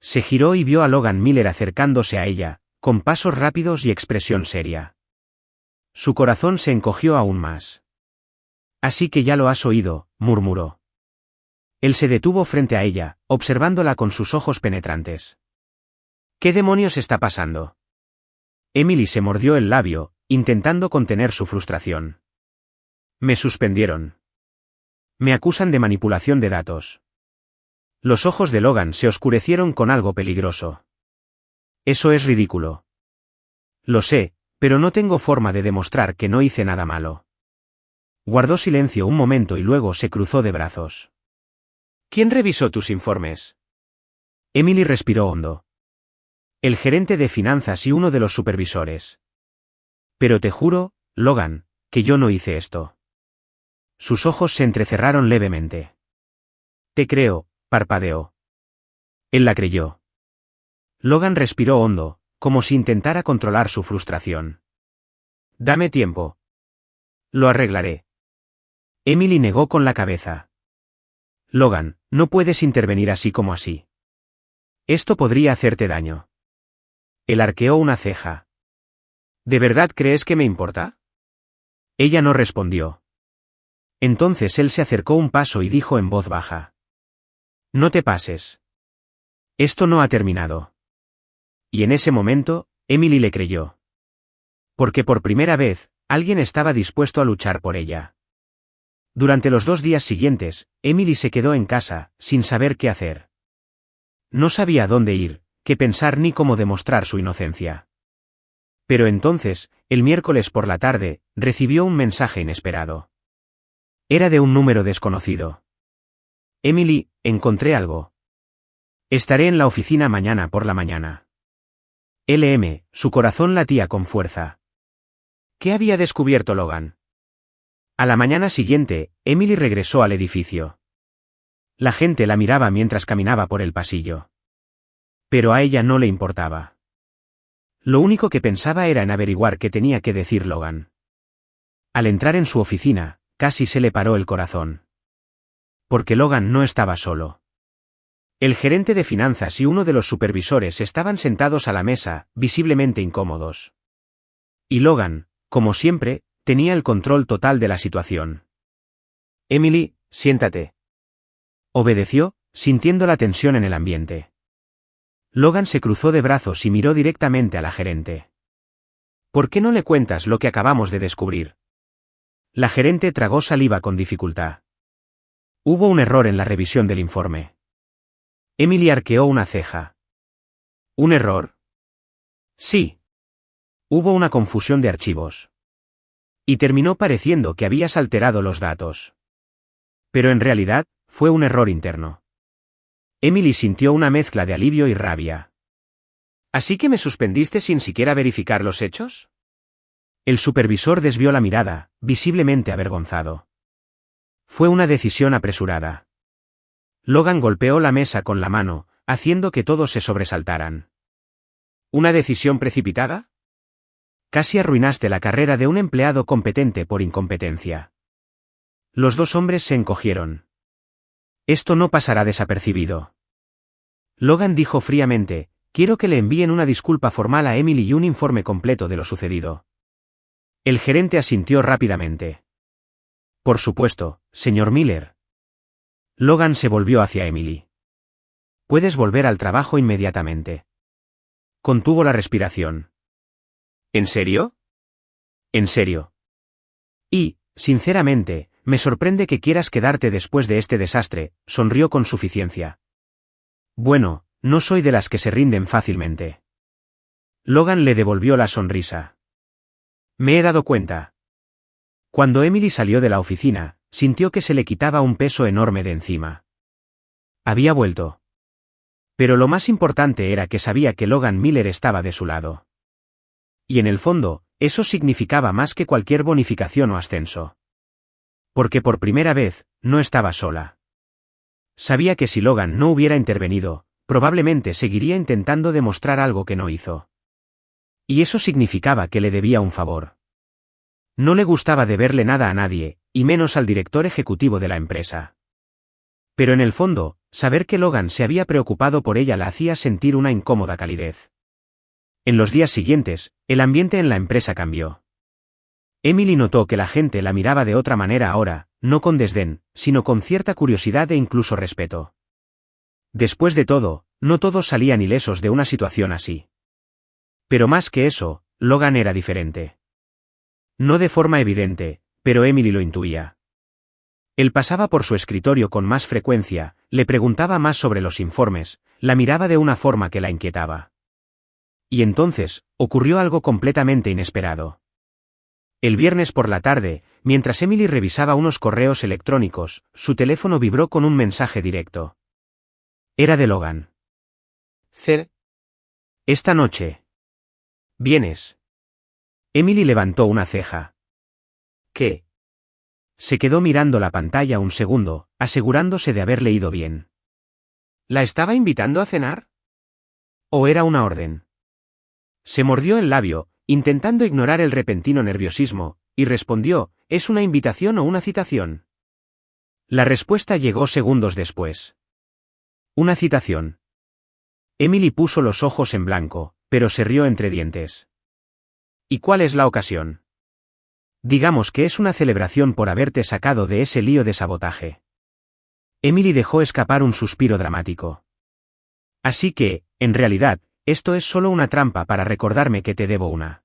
Se giró y vio a Logan Miller acercándose a ella, con pasos rápidos y expresión seria. Su corazón se encogió aún más. «Así que ya lo has oído», murmuró. Él se detuvo frente a ella, observándola con sus ojos penetrantes. «¿Qué demonios está pasando?». Emily se mordió el labio, intentando contener su frustración. «Me suspendieron. Me acusan de manipulación de datos». Los ojos de Logan se oscurecieron con algo peligroso. «Eso es ridículo». «Lo sé, pero no tengo forma de demostrar que no hice nada malo». Guardó silencio un momento y luego se cruzó de brazos. ¿Quién revisó tus informes? Emily respiró hondo. El gerente de finanzas y uno de los supervisores. Pero te juro, Logan, que yo no hice esto. Sus ojos se entrecerraron levemente. Te creo, parpadeó. Él la creyó. Logan respiró hondo, como si intentara controlar su frustración. Dame tiempo. Lo arreglaré. Emily negó con la cabeza. Logan, no puedes intervenir así como así. Esto podría hacerte daño. Él arqueó una ceja. ¿De verdad crees que me importa? Ella no respondió. Entonces él se acercó un paso y dijo en voz baja. No te pases. Esto no ha terminado. Y en ese momento, Emily le creyó. Porque por primera vez, alguien estaba dispuesto a luchar por ella. Durante los 2 días siguientes, Emily se quedó en casa, sin saber qué hacer. No sabía a dónde ir, qué pensar ni cómo demostrar su inocencia. Pero entonces, el miércoles por la tarde, recibió un mensaje inesperado. Era de un número desconocido. Emily, encontré algo. Estaré en la oficina mañana por la mañana. LM, su corazón latía con fuerza. ¿Qué había descubierto Logan? A la mañana siguiente, Emily regresó al edificio. La gente la miraba mientras caminaba por el pasillo. Pero a ella no le importaba. Lo único que pensaba era en averiguar qué tenía que decir Logan. Al entrar en su oficina, casi se le paró el corazón. Porque Logan no estaba solo. El gerente de finanzas y uno de los supervisores estaban sentados a la mesa, visiblemente incómodos. Y Logan, como siempre, tenía el control total de la situación. Emily, siéntate. Obedeció, sintiendo la tensión en el ambiente. Logan se cruzó de brazos y miró directamente a la gerente. ¿Por qué no le cuentas lo que acabamos de descubrir? La gerente tragó saliva con dificultad. Hubo un error en la revisión del informe. Emily arqueó una ceja. ¿Un error? Sí. Hubo una confusión de archivos. Y terminó pareciendo que habías alterado los datos. Pero en realidad, fue un error interno. Emily sintió una mezcla de alivio y rabia. ¿Así que me suspendiste sin siquiera verificar los hechos? El supervisor desvió la mirada, visiblemente avergonzado. Fue una decisión apresurada. Logan golpeó la mesa con la mano, haciendo que todos se sobresaltaran. ¿Una decisión precipitada? Casi arruinaste la carrera de un empleado competente por incompetencia. Los dos hombres se encogieron. Esto no pasará desapercibido. Logan dijo fríamente, quiero que le envíen una disculpa formal a Emily y un informe completo de lo sucedido. El gerente asintió rápidamente. Por supuesto, señor Miller. Logan se volvió hacia Emily. Puedes volver al trabajo inmediatamente. Contuvo la respiración. ¿En serio? En serio. Y, sinceramente, me sorprende que quieras quedarte después de este desastre, sonrió con suficiencia. Bueno, no soy de las que se rinden fácilmente. Logan le devolvió la sonrisa. Me he dado cuenta. Cuando Emily salió de la oficina, sintió que se le quitaba un peso enorme de encima. Había vuelto. Pero lo más importante era que sabía que Logan Miller estaba de su lado. Y en el fondo, eso significaba más que cualquier bonificación o ascenso. Porque por primera vez, no estaba sola. Sabía que si Logan no hubiera intervenido, probablemente seguiría intentando demostrar algo que no hizo. Y eso significaba que le debía un favor. No le gustaba deberle nada a nadie, y menos al director ejecutivo de la empresa. Pero en el fondo, saber que Logan se había preocupado por ella la hacía sentir una incómoda calidez. En los días siguientes, el ambiente en la empresa cambió. Emily notó que la gente la miraba de otra manera ahora, no con desdén, sino con cierta curiosidad e incluso respeto. Después de todo, no todos salían ilesos de una situación así. Pero más que eso, Logan era diferente. No de forma evidente, pero Emily lo intuía. Él pasaba por su escritorio con más frecuencia, le preguntaba más sobre los informes, la miraba de una forma que la inquietaba. Y entonces, ocurrió algo completamente inesperado. El viernes por la tarde, mientras Emily revisaba unos correos electrónicos, su teléfono vibró con un mensaje directo. Era de Logan. Sir. Esta noche. ¿Vienes? Emily levantó una ceja. ¿Qué? Se quedó mirando la pantalla un segundo, asegurándose de haber leído bien. ¿La estaba invitando a cenar? ¿O era una orden? Se mordió el labio, intentando ignorar el repentino nerviosismo, y respondió, ¿es una invitación o una citación? La respuesta llegó segundos después. Una citación. Emily puso los ojos en blanco, pero se rió entre dientes. ¿Y cuál es la ocasión? Digamos que es una celebración por haberte sacado de ese lío de sabotaje. Emily dejó escapar un suspiro dramático. Así que, en realidad, esto es solo una trampa para recordarme que te debo una.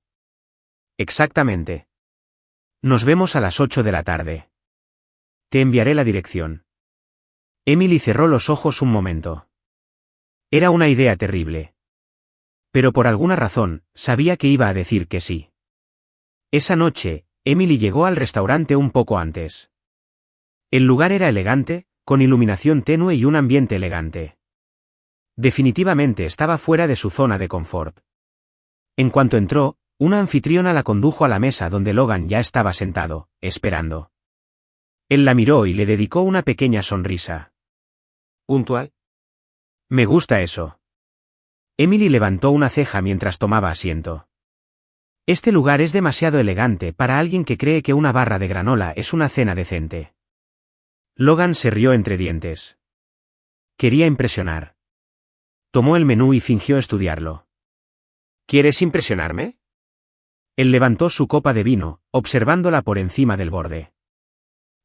Exactamente. Nos vemos a las 8 de la tarde. Te enviaré la dirección. Emily cerró los ojos un momento. Era una idea terrible. Pero por alguna razón, sabía que iba a decir que sí. Esa noche, Emily llegó al restaurante un poco antes. El lugar era elegante, con iluminación tenue y un ambiente elegante. Definitivamente estaba fuera de su zona de confort. En cuanto entró, una anfitriona la condujo a la mesa donde Logan ya estaba sentado, esperando. Él la miró y le dedicó una pequeña sonrisa. ¿Puntual? Me gusta eso. Emily levantó una ceja mientras tomaba asiento. Este lugar es demasiado elegante para alguien que cree que una barra de granola es una cena decente. Logan se rió entre dientes. Quería impresionar. Tomó el menú y fingió estudiarlo. ¿Quieres impresionarme? Él levantó su copa de vino, observándola por encima del borde.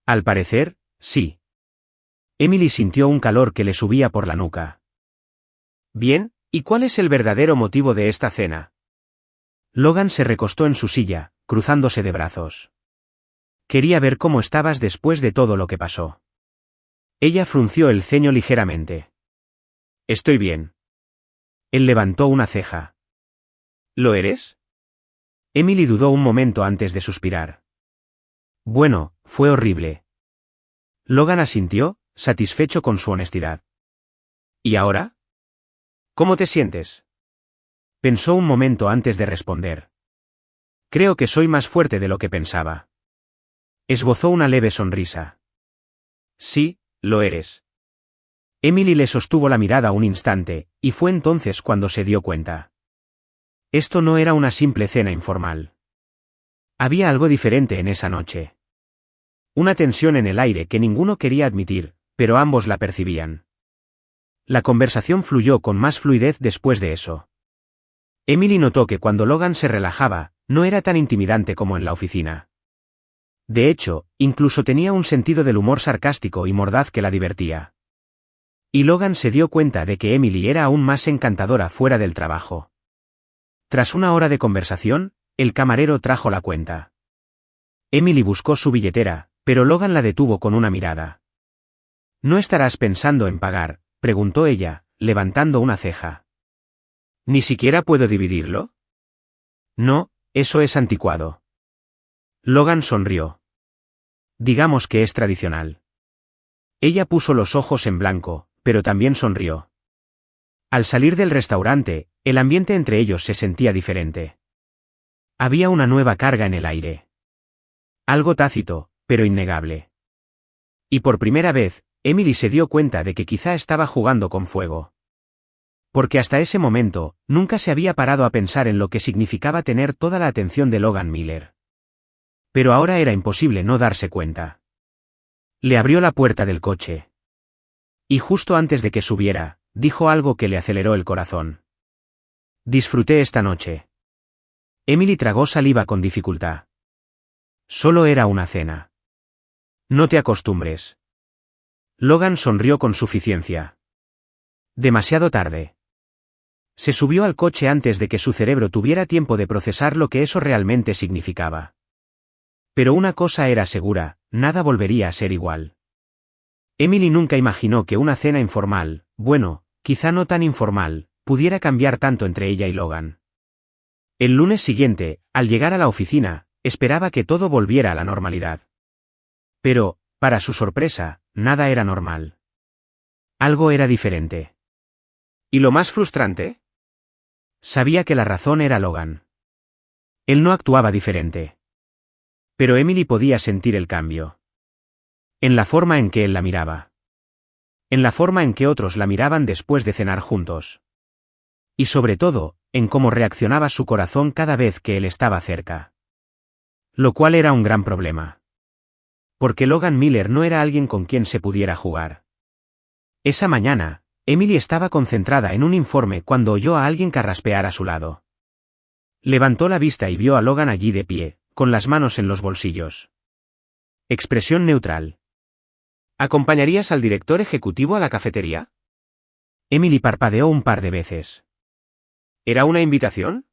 Al parecer, sí. Emily sintió un calor que le subía por la nuca. Bien, ¿y cuál es el verdadero motivo de esta cena? Logan se recostó en su silla, cruzándose de brazos. Quería ver cómo estabas después de todo lo que pasó. Ella frunció el ceño ligeramente. Estoy bien. Él levantó una ceja. ¿Lo eres? Emily dudó un momento antes de suspirar. Bueno, fue horrible. Logan asintió, satisfecho con su honestidad. ¿Y ahora? ¿Cómo te sientes? Pensó un momento antes de responder. Creo que soy más fuerte de lo que pensaba. Esbozó una leve sonrisa. Sí, lo eres. Emily le sostuvo la mirada un instante, y fue entonces cuando se dio cuenta. Esto no era una simple cena informal. Había algo diferente en esa noche. Una tensión en el aire que ninguno quería admitir, pero ambos la percibían. La conversación fluyó con más fluidez después de eso. Emily notó que cuando Logan se relajaba, no era tan intimidante como en la oficina. De hecho, incluso tenía un sentido del humor sarcástico y mordaz que la divertía. Y Logan se dio cuenta de que Emily era aún más encantadora fuera del trabajo. Tras una hora de conversación, el camarero trajo la cuenta. Emily buscó su billetera, pero Logan la detuvo con una mirada. ¿No estarás pensando en pagar?, preguntó ella, levantando una ceja. ¿Ni siquiera puedo dividirlo? No, eso es anticuado. Logan sonrió. Digamos que es tradicional. Ella puso los ojos en blanco, pero también sonrió. Al salir del restaurante, el ambiente entre ellos se sentía diferente. Había una nueva carga en el aire. Algo tácito, pero innegable. Y por primera vez, Emily se dio cuenta de que quizá estaba jugando con fuego. Porque hasta ese momento, nunca se había parado a pensar en lo que significaba tener toda la atención de Logan Miller. Pero ahora era imposible no darse cuenta. Le abrió la puerta del coche. Y justo antes de que subiera, dijo algo que le aceleró el corazón. Disfruté esta noche. Emily tragó saliva con dificultad. Solo era una cena. No te acostumbres. Logan sonrió con suficiencia. Demasiado tarde. Se subió al coche antes de que su cerebro tuviera tiempo de procesar lo que eso realmente significaba. Pero una cosa era segura, nada volvería a ser igual. Emily nunca imaginó que una cena informal, bueno, quizá no tan informal, pudiera cambiar tanto entre ella y Logan. El lunes siguiente, al llegar a la oficina, esperaba que todo volviera a la normalidad. Pero, para su sorpresa, nada era normal. Algo era diferente. ¿Y lo más frustrante? Sabía que la razón era Logan. Él no actuaba diferente. Pero Emily podía sentir el cambio. En la forma en que él la miraba. En la forma en que otros la miraban después de cenar juntos. Y sobre todo, en cómo reaccionaba su corazón cada vez que él estaba cerca. Lo cual era un gran problema. Porque Logan Miller no era alguien con quien se pudiera jugar. Esa mañana, Emily estaba concentrada en un informe cuando oyó a alguien carraspear a su lado. Levantó la vista y vio a Logan allí de pie, con las manos en los bolsillos. Expresión neutral. ¿Acompañarías al director ejecutivo a la cafetería? Emily parpadeó un par de veces. ¿Era una invitación?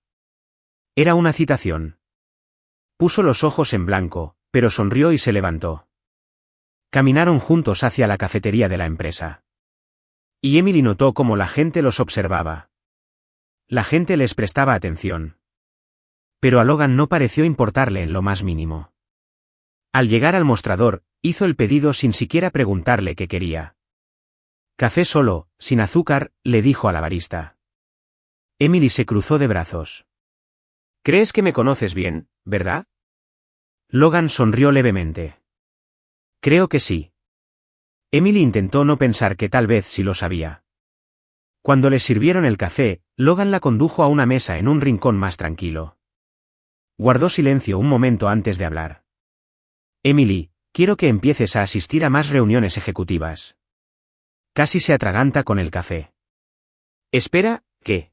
Era una citación. Puso los ojos en blanco, pero sonrió y se levantó. Caminaron juntos hacia la cafetería de la empresa. Y Emily notó cómo la gente los observaba. La gente les prestaba atención. Pero a Logan no pareció importarle en lo más mínimo. Al llegar al mostrador, hizo el pedido sin siquiera preguntarle qué quería. Café solo, sin azúcar, le dijo a la barista. Emily se cruzó de brazos. ¿Crees que me conoces bien, verdad? Logan sonrió levemente. Creo que sí. Emily intentó no pensar que tal vez sí lo sabía. Cuando le sirvieron el café, Logan la condujo a una mesa en un rincón más tranquilo. Guardó silencio un momento antes de hablar. Emily, quiero que empieces a asistir a más reuniones ejecutivas. Casi se atraganta con el café. Espera, ¿qué?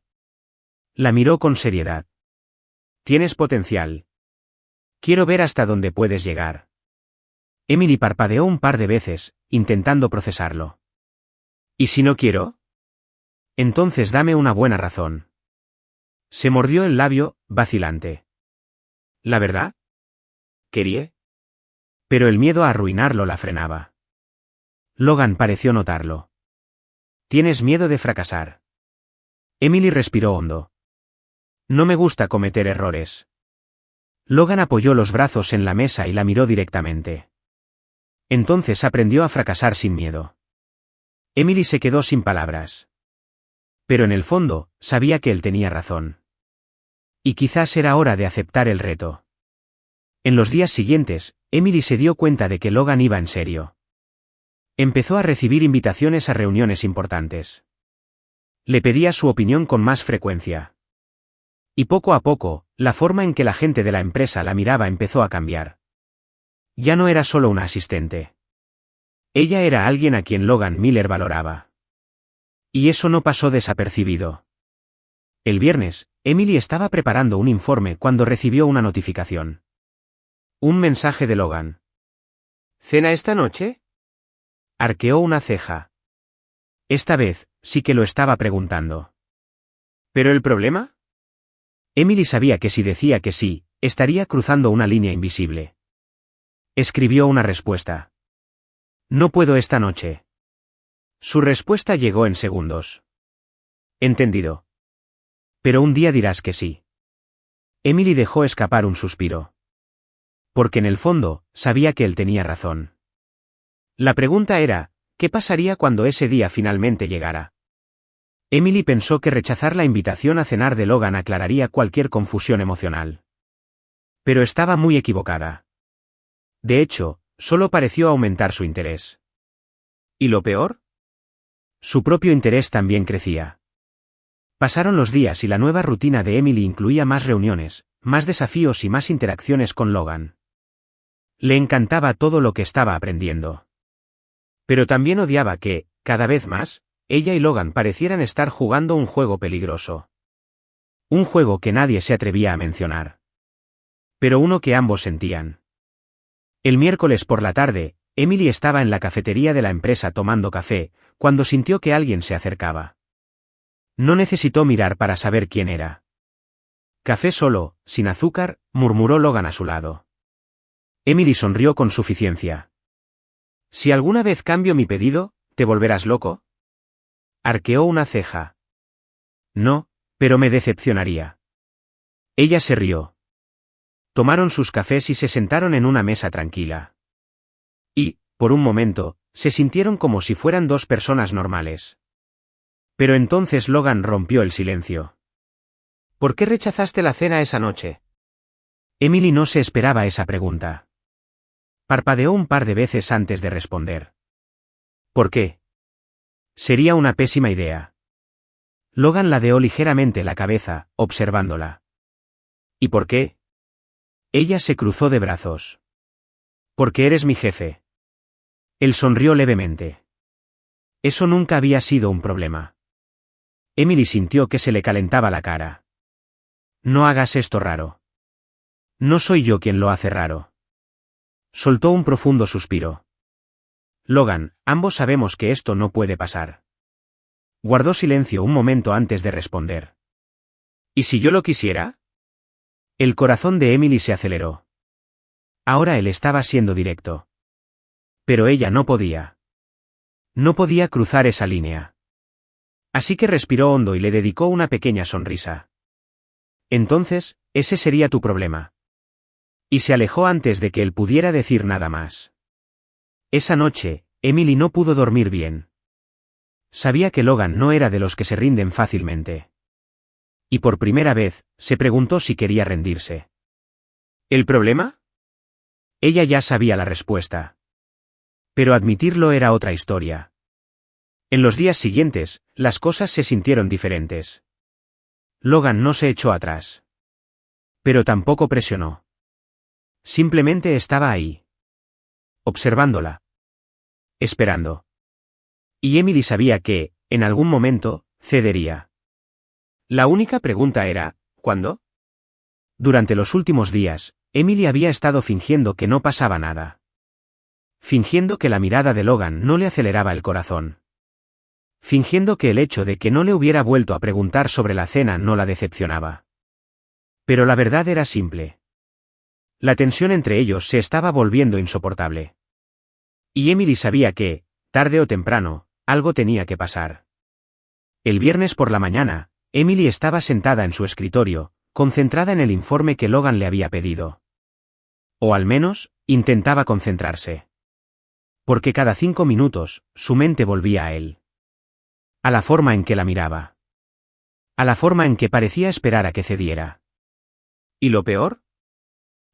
La miró con seriedad. Tienes potencial. Quiero ver hasta dónde puedes llegar. Emily parpadeó un par de veces, intentando procesarlo. ¿Y si no quiero? Entonces dame una buena razón. Se mordió el labio, vacilante. ¿La verdad? ¿Quería? Pero el miedo a arruinarlo la frenaba. Logan pareció notarlo. ¿Tienes miedo de fracasar? Emily respiró hondo. No me gusta cometer errores. Logan apoyó los brazos en la mesa y la miró directamente. Entonces aprendió a fracasar sin miedo. Emily se quedó sin palabras. Pero en el fondo, sabía que él tenía razón. Y quizás era hora de aceptar el reto. En los días siguientes, Emily se dio cuenta de que Logan iba en serio. Empezó a recibir invitaciones a reuniones importantes. Le pedía su opinión con más frecuencia. Y poco a poco, la forma en que la gente de la empresa la miraba empezó a cambiar. Ya no era solo una asistente. Ella era alguien a quien Logan Miller valoraba. Y eso no pasó desapercibido. El viernes, Emily estaba preparando un informe cuando recibió una notificación. Un mensaje de Logan. ¿Cena esta noche? Arqueó una ceja. Esta vez, sí que lo estaba preguntando. ¿Pero el problema? Emily sabía que si decía que sí, estaría cruzando una línea invisible. Escribió una respuesta. No puedo esta noche. Su respuesta llegó en segundos. Entendido. Pero un día dirás que sí. Emily dejó escapar un suspiro. Porque en el fondo, sabía que él tenía razón. La pregunta era, ¿qué pasaría cuando ese día finalmente llegara? Emily pensó que rechazar la invitación a cenar de Logan aclararía cualquier confusión emocional. Pero estaba muy equivocada. De hecho, solo pareció aumentar su interés. ¿Y lo peor? Su propio interés también crecía. Pasaron los días y la nueva rutina de Emily incluía más reuniones, más desafíos y más interacciones con Logan. Le encantaba todo lo que estaba aprendiendo. Pero también odiaba que, cada vez más, ella y Logan parecieran estar jugando un juego peligroso. Un juego que nadie se atrevía a mencionar. Pero uno que ambos sentían. El miércoles por la tarde, Emily estaba en la cafetería de la empresa tomando café, cuando sintió que alguien se acercaba. No necesitó mirar para saber quién era. Café solo, sin azúcar, murmuró Logan a su lado. Emily sonrió con suficiencia. Si alguna vez cambio mi pedido, ¿te volverás loco? Arqueó una ceja. No, pero me decepcionaría. Ella se rió. Tomaron sus cafés y se sentaron en una mesa tranquila. Y, por un momento, se sintieron como si fueran dos personas normales. Pero entonces Logan rompió el silencio. ¿Por qué rechazaste la cena esa noche? Emily no se esperaba esa pregunta. Parpadeó un par de veces antes de responder. ¿Por qué? Sería una pésima idea. Logan ladeó ligeramente la cabeza, observándola. ¿Y por qué? Ella se cruzó de brazos. Porque eres mi jefe. Él sonrió levemente. Eso nunca había sido un problema. Emily sintió que se le calentaba la cara. No hagas esto raro. No soy yo quien lo hace raro. Soltó un profundo suspiro. Logan, ambos sabemos que esto no puede pasar. Guardó silencio un momento antes de responder. ¿Y si yo lo quisiera? El corazón de Emily se aceleró. Ahora él estaba siendo directo. Pero ella no podía. No podía cruzar esa línea. Así que respiró hondo y le dedicó una pequeña sonrisa. Entonces, ese sería tu problema. Y se alejó antes de que él pudiera decir nada más. Esa noche, Emily no pudo dormir bien. Sabía que Logan no era de los que se rinden fácilmente. Y por primera vez, se preguntó si quería rendirse. ¿El problema? Ella ya sabía la respuesta. Pero admitirlo era otra historia. En los días siguientes, las cosas se sintieron diferentes. Logan no se echó atrás. Pero tampoco presionó. Simplemente estaba ahí. Observándola. Esperando. Y Emily sabía que, en algún momento, cedería. La única pregunta era, ¿cuándo? Durante los últimos días, Emily había estado fingiendo que no pasaba nada. Fingiendo que la mirada de Logan no le aceleraba el corazón. Fingiendo que el hecho de que no le hubiera vuelto a preguntar sobre la cena no la decepcionaba. Pero la verdad era simple. La tensión entre ellos se estaba volviendo insoportable. Y Emily sabía que, tarde o temprano, algo tenía que pasar. El viernes por la mañana, Emily estaba sentada en su escritorio, concentrada en el informe que Logan le había pedido. O al menos, intentaba concentrarse. Porque cada 5 minutos, su mente volvía a él. A la forma en que la miraba. A la forma en que parecía esperar a que cediera. ¿Y lo peor?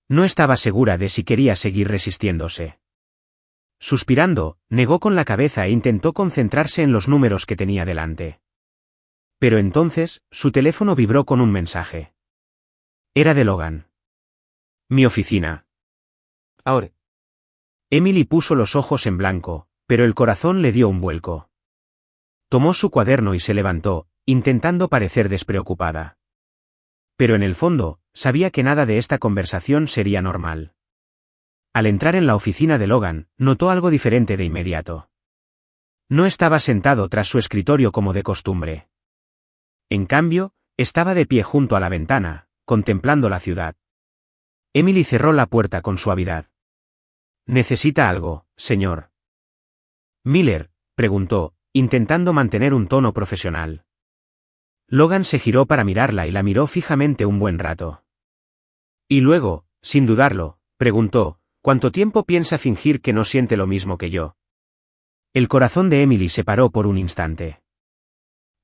No estaba segura de si quería seguir resistiéndose. Suspirando, negó con la cabeza e intentó concentrarse en los números que tenía delante. Pero entonces, su teléfono vibró con un mensaje. Era de Logan. Mi oficina. Ahora. Emily puso los ojos en blanco, pero el corazón le dio un vuelco. Tomó su cuaderno y se levantó, intentando parecer despreocupada. Pero en el fondo, sabía que nada de esta conversación sería normal. Al entrar en la oficina de Logan, notó algo diferente de inmediato. No estaba sentado tras su escritorio como de costumbre. En cambio, estaba de pie junto a la ventana, contemplando la ciudad. Emily cerró la puerta con suavidad. ¿Necesita algo, señor Miller?, preguntó, intentando mantener un tono profesional. Logan se giró para mirarla y la miró fijamente un buen rato. Y luego, sin dudarlo, preguntó, ¿cuánto tiempo piensa fingir que no siente lo mismo que yo? El corazón de Emily se paró por un instante.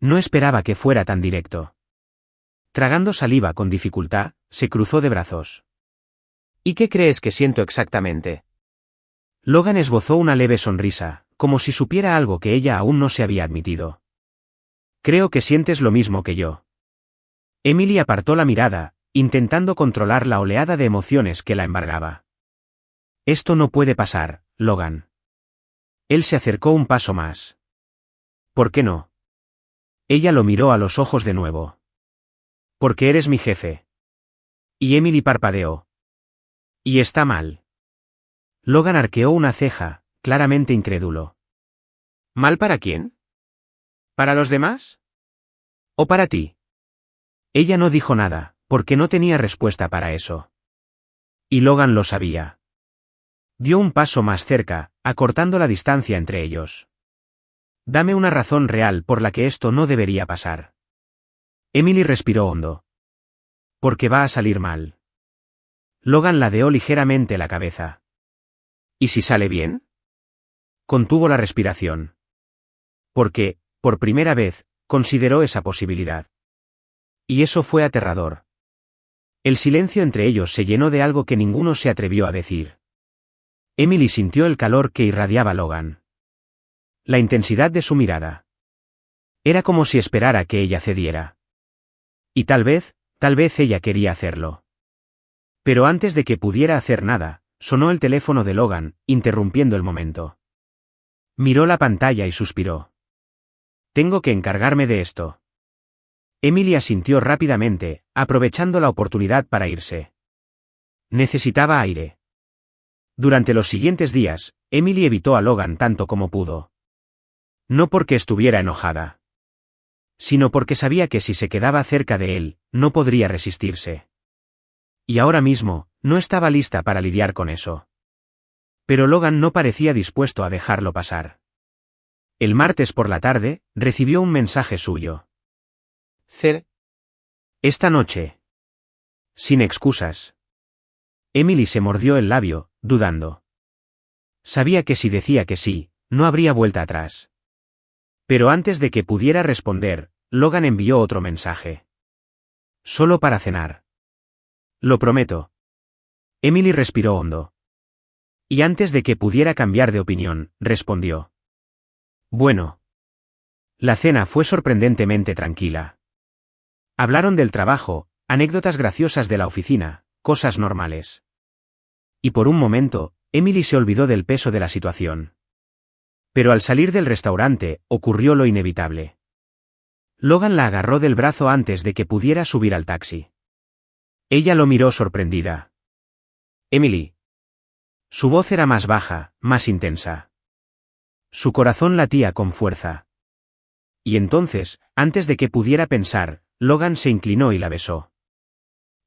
No esperaba que fuera tan directo. Tragando saliva con dificultad, se cruzó de brazos. ¿Y qué crees que siento exactamente? Logan esbozó una leve sonrisa, como si supiera algo que ella aún no se había admitido. Creo que sientes lo mismo que yo. Emily apartó la mirada, intentando controlar la oleada de emociones que la embargaba. Esto no puede pasar, Logan. Él se acercó un paso más. ¿Por qué no? Ella lo miró a los ojos de nuevo. Porque eres mi jefe. Y Emily parpadeó. Y está mal. Logan arqueó una ceja, claramente incrédulo. ¿Mal para quién? ¿Para los demás? ¿O para ti? Ella no dijo nada, porque no tenía respuesta para eso. Y Logan lo sabía. Dio un paso más cerca, acortando la distancia entre ellos. Dame una razón real por la que esto no debería pasar. Emily respiró hondo. Porque va a salir mal. Logan ladeó ligeramente la cabeza. ¿Y si sale bien? Contuvo la respiración. Porque, por primera vez, consideró esa posibilidad. Y eso fue aterrador. El silencio entre ellos se llenó de algo que ninguno se atrevió a decir. Emily sintió el calor que irradiaba Logan. La intensidad de su mirada. Era como si esperara que ella cediera. Y tal vez ella quería hacerlo. Pero antes de que pudiera hacer nada, sonó el teléfono de Logan, interrumpiendo el momento. Miró la pantalla y suspiró. Tengo que encargarme de esto. Emily asintió rápidamente, aprovechando la oportunidad para irse. Necesitaba aire. Durante los siguientes días, Emily evitó a Logan tanto como pudo. No porque estuviera enojada, sino porque sabía que si se quedaba cerca de él, no podría resistirse. Y ahora mismo, no estaba lista para lidiar con eso. Pero Logan no parecía dispuesto a dejarlo pasar. El martes por la tarde, recibió un mensaje suyo. Esta noche. Sin excusas. Emily se mordió el labio, dudando. Sabía que si decía que sí, no habría vuelta atrás. Pero antes de que pudiera responder, Logan envió otro mensaje. Solo para cenar. Lo prometo. Emily respiró hondo. Y antes de que pudiera cambiar de opinión, respondió. Bueno. La cena fue sorprendentemente tranquila. Hablaron del trabajo, anécdotas graciosas de la oficina, cosas normales. Y por un momento, Emily se olvidó del peso de la situación. Pero al salir del restaurante, ocurrió lo inevitable. Logan la agarró del brazo antes de que pudiera subir al taxi. Ella lo miró sorprendida. Emily. Su voz era más baja, más intensa. Su corazón latía con fuerza. Y entonces, antes de que pudiera pensar, Logan se inclinó y la besó.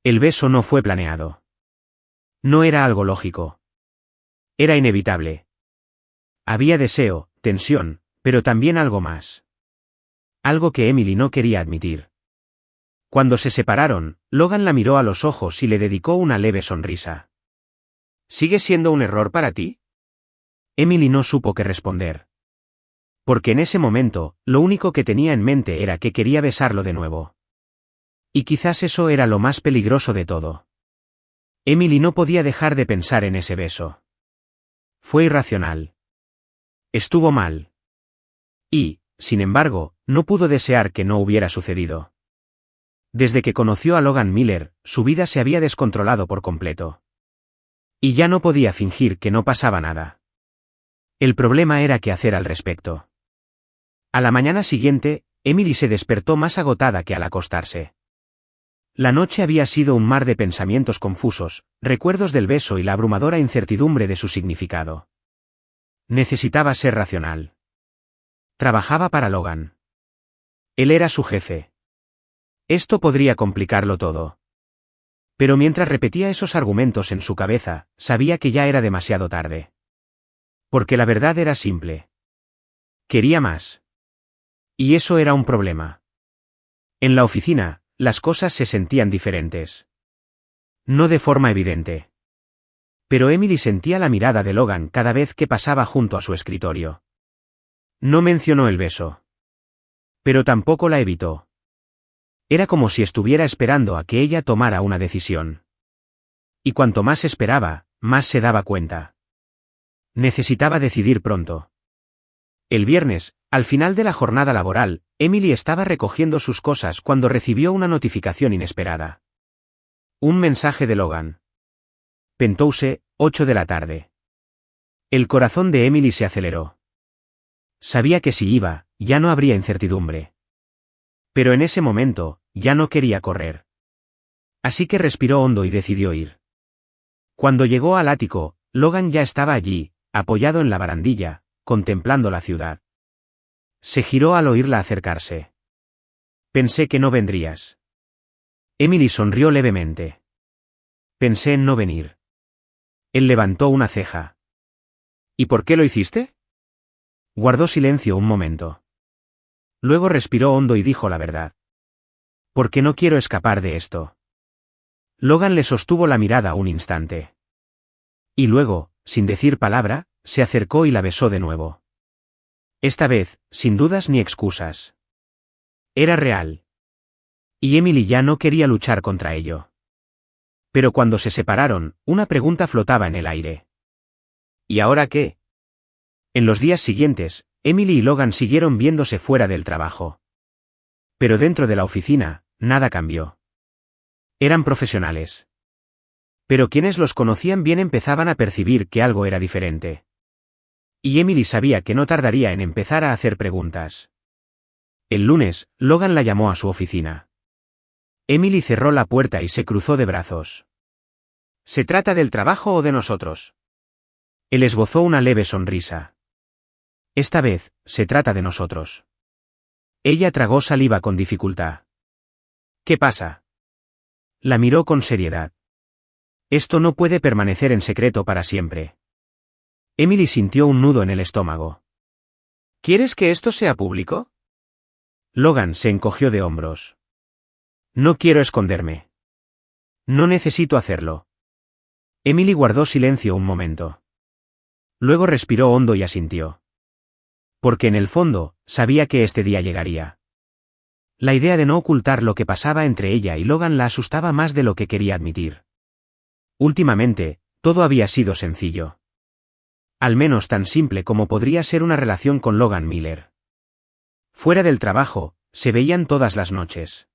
El beso no fue planeado. No era algo lógico. Era inevitable. Había deseo, tensión, pero también algo más. Algo que Emily no quería admitir. Cuando se separaron, Logan la miró a los ojos y le dedicó una leve sonrisa. ¿Sigue siendo un error para ti? Emily no supo qué responder. Porque en ese momento, lo único que tenía en mente era que quería besarlo de nuevo. Y quizás eso era lo más peligroso de todo. Emily no podía dejar de pensar en ese beso. Fue irracional. Estuvo mal. Y, sin embargo, no pudo desear que no hubiera sucedido. Desde que conoció a Logan Miller, su vida se había descontrolado por completo. Y ya no podía fingir que no pasaba nada. El problema era qué hacer al respecto. A la mañana siguiente, Emily se despertó más agotada que al acostarse. La noche había sido un mar de pensamientos confusos, recuerdos del beso y la abrumadora incertidumbre de su significado. Necesitaba ser racional. Trabajaba para Logan. Él era su jefe. Esto podría complicarlo todo. Pero mientras repetía esos argumentos en su cabeza, sabía que ya era demasiado tarde. Porque la verdad era simple. Quería más. Y eso era un problema. En la oficina, las cosas se sentían diferentes. No de forma evidente. Pero Emily sentía la mirada de Logan cada vez que pasaba junto a su escritorio. No mencionó el beso. Pero tampoco la evitó. Era como si estuviera esperando a que ella tomara una decisión. Y cuanto más esperaba, más se daba cuenta. Necesitaba decidir pronto. El viernes, al final de la jornada laboral, Emily estaba recogiendo sus cosas cuando recibió una notificación inesperada. Un mensaje de Logan. Penthouse, 8 de la tarde. El corazón de Emily se aceleró. Sabía que si iba, ya no habría incertidumbre. Pero en ese momento, ya no quería correr. Así que respiró hondo y decidió ir. Cuando llegó al ático, Logan ya estaba allí, apoyado en la barandilla, contemplando la ciudad. Se giró al oírla acercarse. Pensé que no vendrías. Emily sonrió levemente. Pensé en no venir. Él levantó una ceja. ¿Y por qué lo hiciste? Guardó silencio un momento. Luego respiró hondo y dijo la verdad. Porque no quiero escapar de esto. Logan le sostuvo la mirada un instante. Y luego, sin decir palabra, se acercó y la besó de nuevo. Esta vez, sin dudas ni excusas. Era real. Y Emily ya no quería luchar contra ello. Pero cuando se separaron, una pregunta flotaba en el aire. ¿Y ahora qué? En los días siguientes, Emily y Logan siguieron viéndose fuera del trabajo. Pero dentro de la oficina, nada cambió. Eran profesionales. Pero quienes los conocían bien empezaban a percibir que algo era diferente. Y Emily sabía que no tardaría en empezar a hacer preguntas. El lunes, Logan la llamó a su oficina. Emily cerró la puerta y se cruzó de brazos. ¿Se trata del trabajo o de nosotros? Él esbozó una leve sonrisa. Esta vez, se trata de nosotros. Ella tragó saliva con dificultad. ¿Qué pasa? La miró con seriedad. Esto no puede permanecer en secreto para siempre. Emily sintió un nudo en el estómago. ¿Quieres que esto sea público? Logan se encogió de hombros. No quiero esconderme. No necesito hacerlo. Emily guardó silencio un momento. Luego respiró hondo y asintió. Porque en el fondo, sabía que este día llegaría. La idea de no ocultar lo que pasaba entre ella y Logan la asustaba más de lo que quería admitir. Últimamente, todo había sido sencillo. Al menos tan simple como podría ser una relación con Logan Miller. Fuera del trabajo, se veían todas las noches.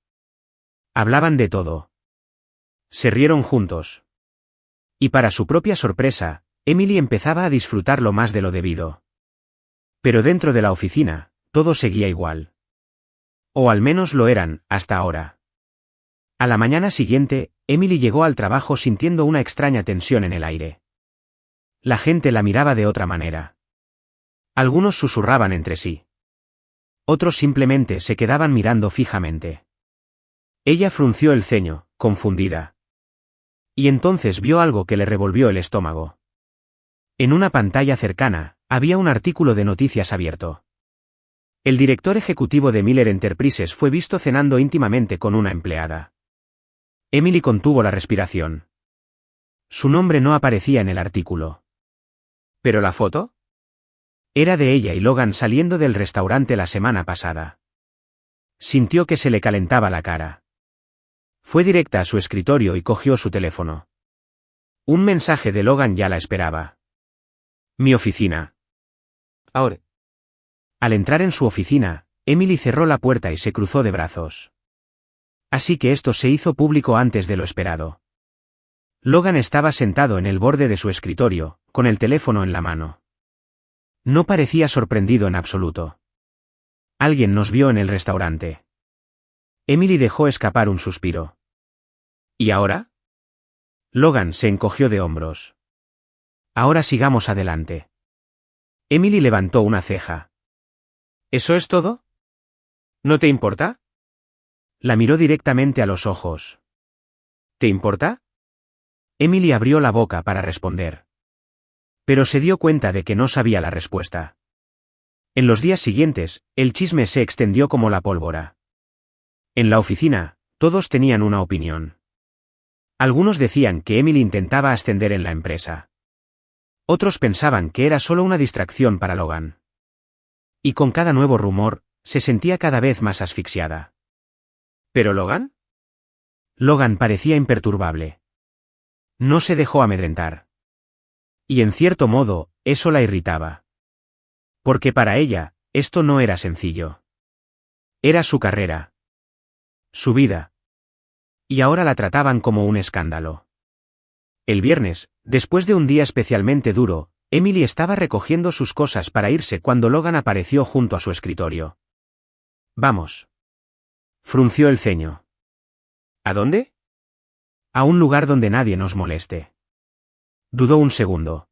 Hablaban de todo. Se rieron juntos. Y para su propia sorpresa, Emily empezaba a disfrutarlo más de lo debido. Pero dentro de la oficina, todo seguía igual. O al menos lo eran, hasta ahora. A la mañana siguiente, Emily llegó al trabajo sintiendo una extraña tensión en el aire. La gente la miraba de otra manera. Algunos susurraban entre sí. Otros simplemente se quedaban mirando fijamente. Ella frunció el ceño, confundida. Y entonces vio algo que le revolvió el estómago. En una pantalla cercana, había un artículo de noticias abierto. El director ejecutivo de Miller Enterprises fue visto cenando íntimamente con una empleada. Emily contuvo la respiración. Su nombre no aparecía en el artículo. ¿Pero la foto? Era de ella y Logan saliendo del restaurante la semana pasada. Sintió que se le calentaba la cara. Fue directa a su escritorio y cogió su teléfono. Un mensaje de Logan ya la esperaba. Mi oficina. Ahora. Al entrar en su oficina, Emily cerró la puerta y se cruzó de brazos. Así que esto se hizo público antes de lo esperado. Logan estaba sentado en el borde de su escritorio, con el teléfono en la mano. No parecía sorprendido en absoluto. Alguien nos vio en el restaurante. Emily dejó escapar un suspiro. ¿Y ahora? Logan se encogió de hombros. Ahora sigamos adelante. Emily levantó una ceja. ¿Eso es todo? ¿No te importa? La miró directamente a los ojos. ¿Te importa? Emily abrió la boca para responder. Pero se dio cuenta de que no sabía la respuesta. En los días siguientes, el chisme se extendió como la pólvora. En la oficina, todos tenían una opinión. Algunos decían que Emily intentaba ascender en la empresa. Otros pensaban que era solo una distracción para Logan. Y con cada nuevo rumor, se sentía cada vez más asfixiada. ¿Pero Logan? Logan parecía imperturbable. No se dejó amedrentar. Y en cierto modo, eso la irritaba. Porque para ella, esto no era sencillo. Era su carrera. Su vida. Y ahora la trataban como un escándalo. El viernes, después de un día especialmente duro, Emily estaba recogiendo sus cosas para irse cuando Logan apareció junto a su escritorio. Vamos. Frunció el ceño. ¿A dónde? A un lugar donde nadie nos moleste. Dudó un segundo.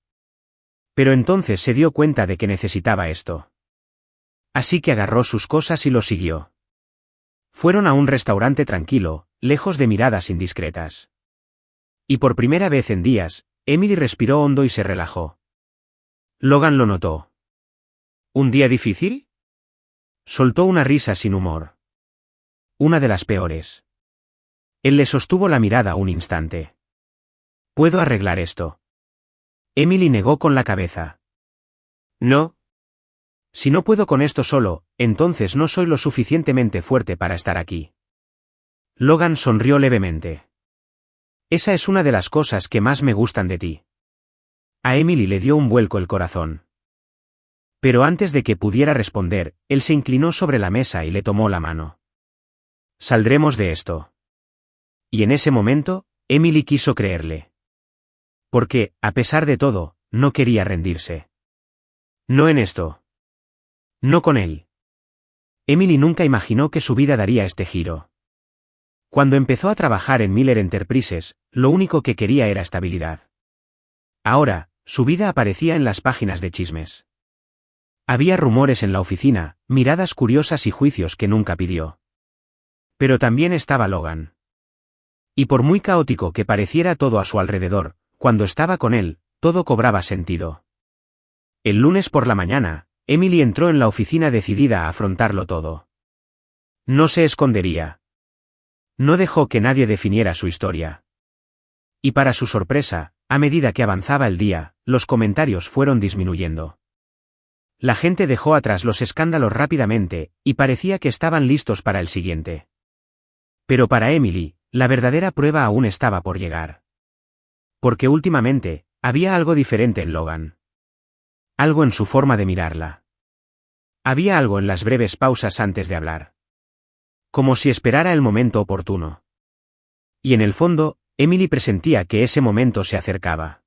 Pero entonces se dio cuenta de que necesitaba esto. Así que agarró sus cosas y lo siguió. Fueron a un restaurante tranquilo, lejos de miradas indiscretas. Y por primera vez en días, Emily respiró hondo y se relajó. Logan lo notó. ¿Un día difícil? Soltó una risa sin humor. Una de las peores. Él le sostuvo la mirada un instante. ¿Puedo arreglar esto? Emily negó con la cabeza. No. Si no puedo con esto solo, entonces no soy lo suficientemente fuerte para estar aquí. Logan sonrió levemente. Esa es una de las cosas que más me gustan de ti. A Emily le dio un vuelco el corazón. Pero antes de que pudiera responder, él se inclinó sobre la mesa y le tomó la mano. Saldremos de esto. Y en ese momento, Emily quiso creerle. Porque, a pesar de todo, no quería rendirse. No en esto. No con él. Emily nunca imaginó que su vida daría este giro. Cuando empezó a trabajar en Miller Enterprises, lo único que quería era estabilidad. Ahora, su vida aparecía en las páginas de chismes. Había rumores en la oficina, miradas curiosas y juicios que nunca pidió. Pero también estaba Logan. Y por muy caótico que pareciera todo a su alrededor, cuando estaba con él, todo cobraba sentido. El lunes por la mañana, Emily entró en la oficina decidida a afrontarlo todo. No se escondería. No dejó que nadie definiera su historia. Y para su sorpresa, a medida que avanzaba el día, los comentarios fueron disminuyendo. La gente dejó atrás los escándalos rápidamente, y parecía que estaban listos para el siguiente. Pero para Emily, la verdadera prueba aún estaba por llegar. Porque últimamente, había algo diferente en Logan. Algo en su forma de mirarla. Había algo en las breves pausas antes de hablar. Como si esperara el momento oportuno. Y en el fondo, Emily presentía que ese momento se acercaba.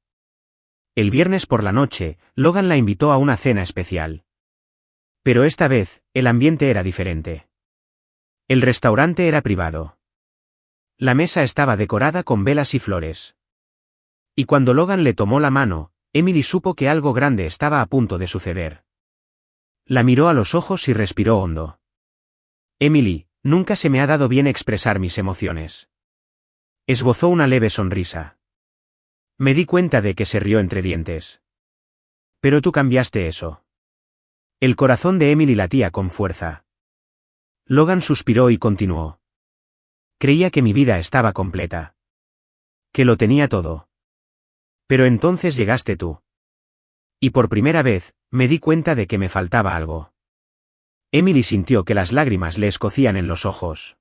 El viernes por la noche, Logan la invitó a una cena especial. Pero esta vez, el ambiente era diferente. El restaurante era privado. La mesa estaba decorada con velas y flores. Y cuando Logan le tomó la mano, Emily supo que algo grande estaba a punto de suceder. La miró a los ojos y respiró hondo. Emily, nunca se me ha dado bien expresar mis emociones. Esbozó una leve sonrisa. Me di cuenta de que se rió entre dientes. Pero tú cambiaste eso. El corazón de Emily latía con fuerza. Logan suspiró y continuó. Creía que mi vida estaba completa. Que lo tenía todo. Pero entonces llegaste tú. Y por primera vez, me di cuenta de que me faltaba algo. Emily sintió que las lágrimas le escocían en los ojos.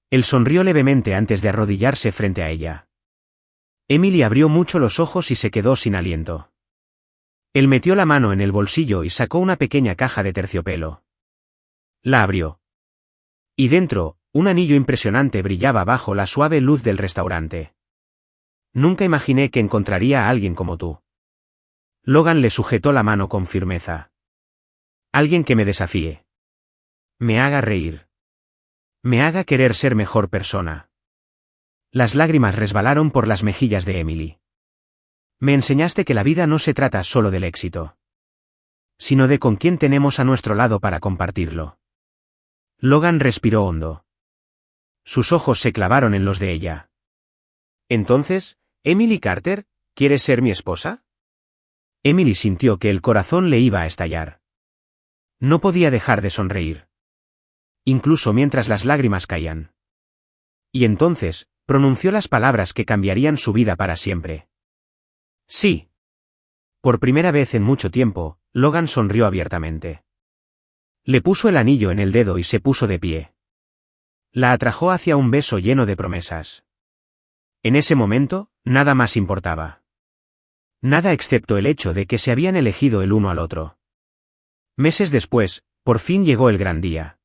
Él sonrió levemente antes de arrodillarse frente a ella. Emily abrió mucho los ojos y se quedó sin aliento. Él metió la mano en el bolsillo y sacó una pequeña caja de terciopelo. La abrió. Y dentro, un anillo impresionante brillaba bajo la suave luz del restaurante. Nunca imaginé que encontraría a alguien como tú. Logan le sujetó la mano con firmeza. Alguien que me desafíe. Me haga reír. Me haga querer ser mejor persona. Las lágrimas resbalaron por las mejillas de Emily. Me enseñaste que la vida no se trata solo del éxito, sino de con quién tenemos a nuestro lado para compartirlo. Logan respiró hondo. Sus ojos se clavaron en los de ella. Entonces, Emily Carter, ¿quieres ser mi esposa? Emily sintió que el corazón le iba a estallar. No podía dejar de sonreír. Incluso mientras las lágrimas caían. Y entonces, pronunció las palabras que cambiarían su vida para siempre. Sí. Por primera vez en mucho tiempo, Logan sonrió abiertamente. Le puso el anillo en el dedo y se puso de pie. La atrajo hacia un beso lleno de promesas. En ese momento, nada más importaba. Nada excepto el hecho de que se habían elegido el uno al otro. Meses después, por fin llegó el gran día.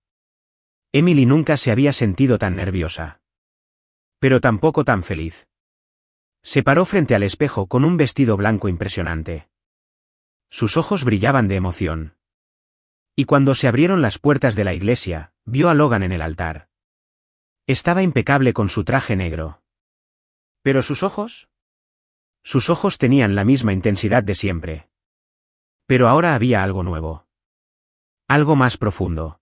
Emily nunca se había sentido tan nerviosa. Pero tampoco tan feliz. Se paró frente al espejo con un vestido blanco impresionante. Sus ojos brillaban de emoción. Y cuando se abrieron las puertas de la iglesia, vio a Logan en el altar. Estaba impecable con su traje negro. ¿Pero sus ojos? Sus ojos tenían la misma intensidad de siempre. Pero ahora había algo nuevo. Algo más profundo.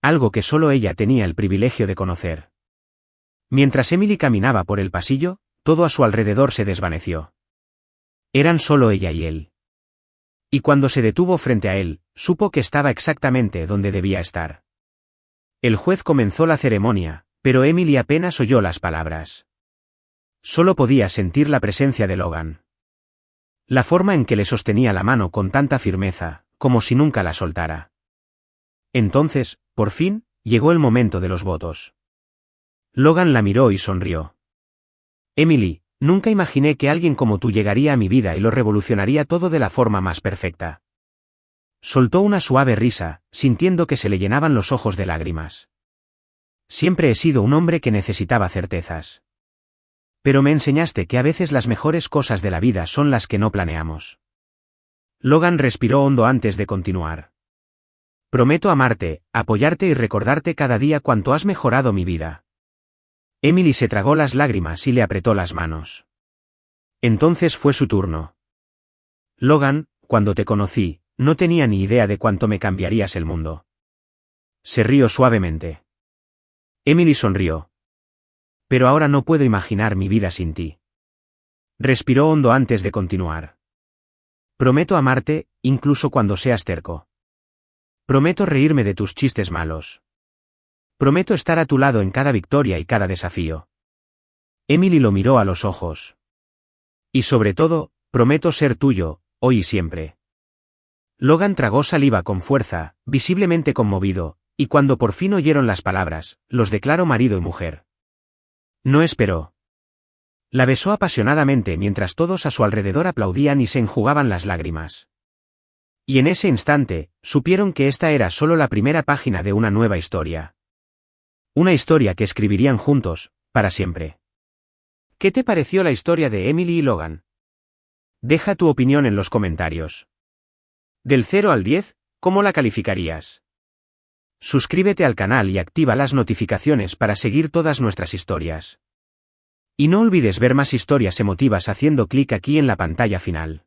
Algo que solo ella tenía el privilegio de conocer. Mientras Emily caminaba por el pasillo, todo a su alrededor se desvaneció. Eran solo ella y él. Y cuando se detuvo frente a él, supo que estaba exactamente donde debía estar. El juez comenzó la ceremonia, pero Emily apenas oyó las palabras. Solo podía sentir la presencia de Logan. La forma en que le sostenía la mano con tanta firmeza, como si nunca la soltara. Entonces, por fin, llegó el momento de los votos. Logan la miró y sonrió. Emily, nunca imaginé que alguien como tú llegaría a mi vida y lo revolucionaría todo de la forma más perfecta. Soltó una suave risa, sintiendo que se le llenaban los ojos de lágrimas. Siempre he sido un hombre que necesitaba certezas. Pero me enseñaste que a veces las mejores cosas de la vida son las que no planeamos. Logan respiró hondo antes de continuar. Prometo amarte, apoyarte y recordarte cada día cuánto has mejorado mi vida. Emily se tragó las lágrimas y le apretó las manos. Entonces fue su turno. Logan, cuando te conocí, no tenía ni idea de cuánto me cambiarías el mundo. Se rió suavemente. Emily sonrió. Pero ahora no puedo imaginar mi vida sin ti. Respiró hondo antes de continuar. Prometo amarte, incluso cuando seas terco. Prometo reírme de tus chistes malos. Prometo estar a tu lado en cada victoria y cada desafío. Emily lo miró a los ojos. Y sobre todo, prometo ser tuyo, hoy y siempre. Logan tragó saliva con fuerza, visiblemente conmovido, y cuando por fin oyeron las palabras, los declaró marido y mujer. No esperó. La besó apasionadamente mientras todos a su alrededor aplaudían y se enjugaban las lágrimas. Y en ese instante, supieron que esta era solo la primera página de una nueva historia. Una historia que escribirían juntos, para siempre. ¿Qué te pareció la historia de Emily y Logan? Deja tu opinión en los comentarios. Del 0 al 10, ¿cómo la calificarías? Suscríbete al canal y activa las notificaciones para seguir todas nuestras historias. Y no olvides ver más historias emotivas haciendo clic aquí en la pantalla final.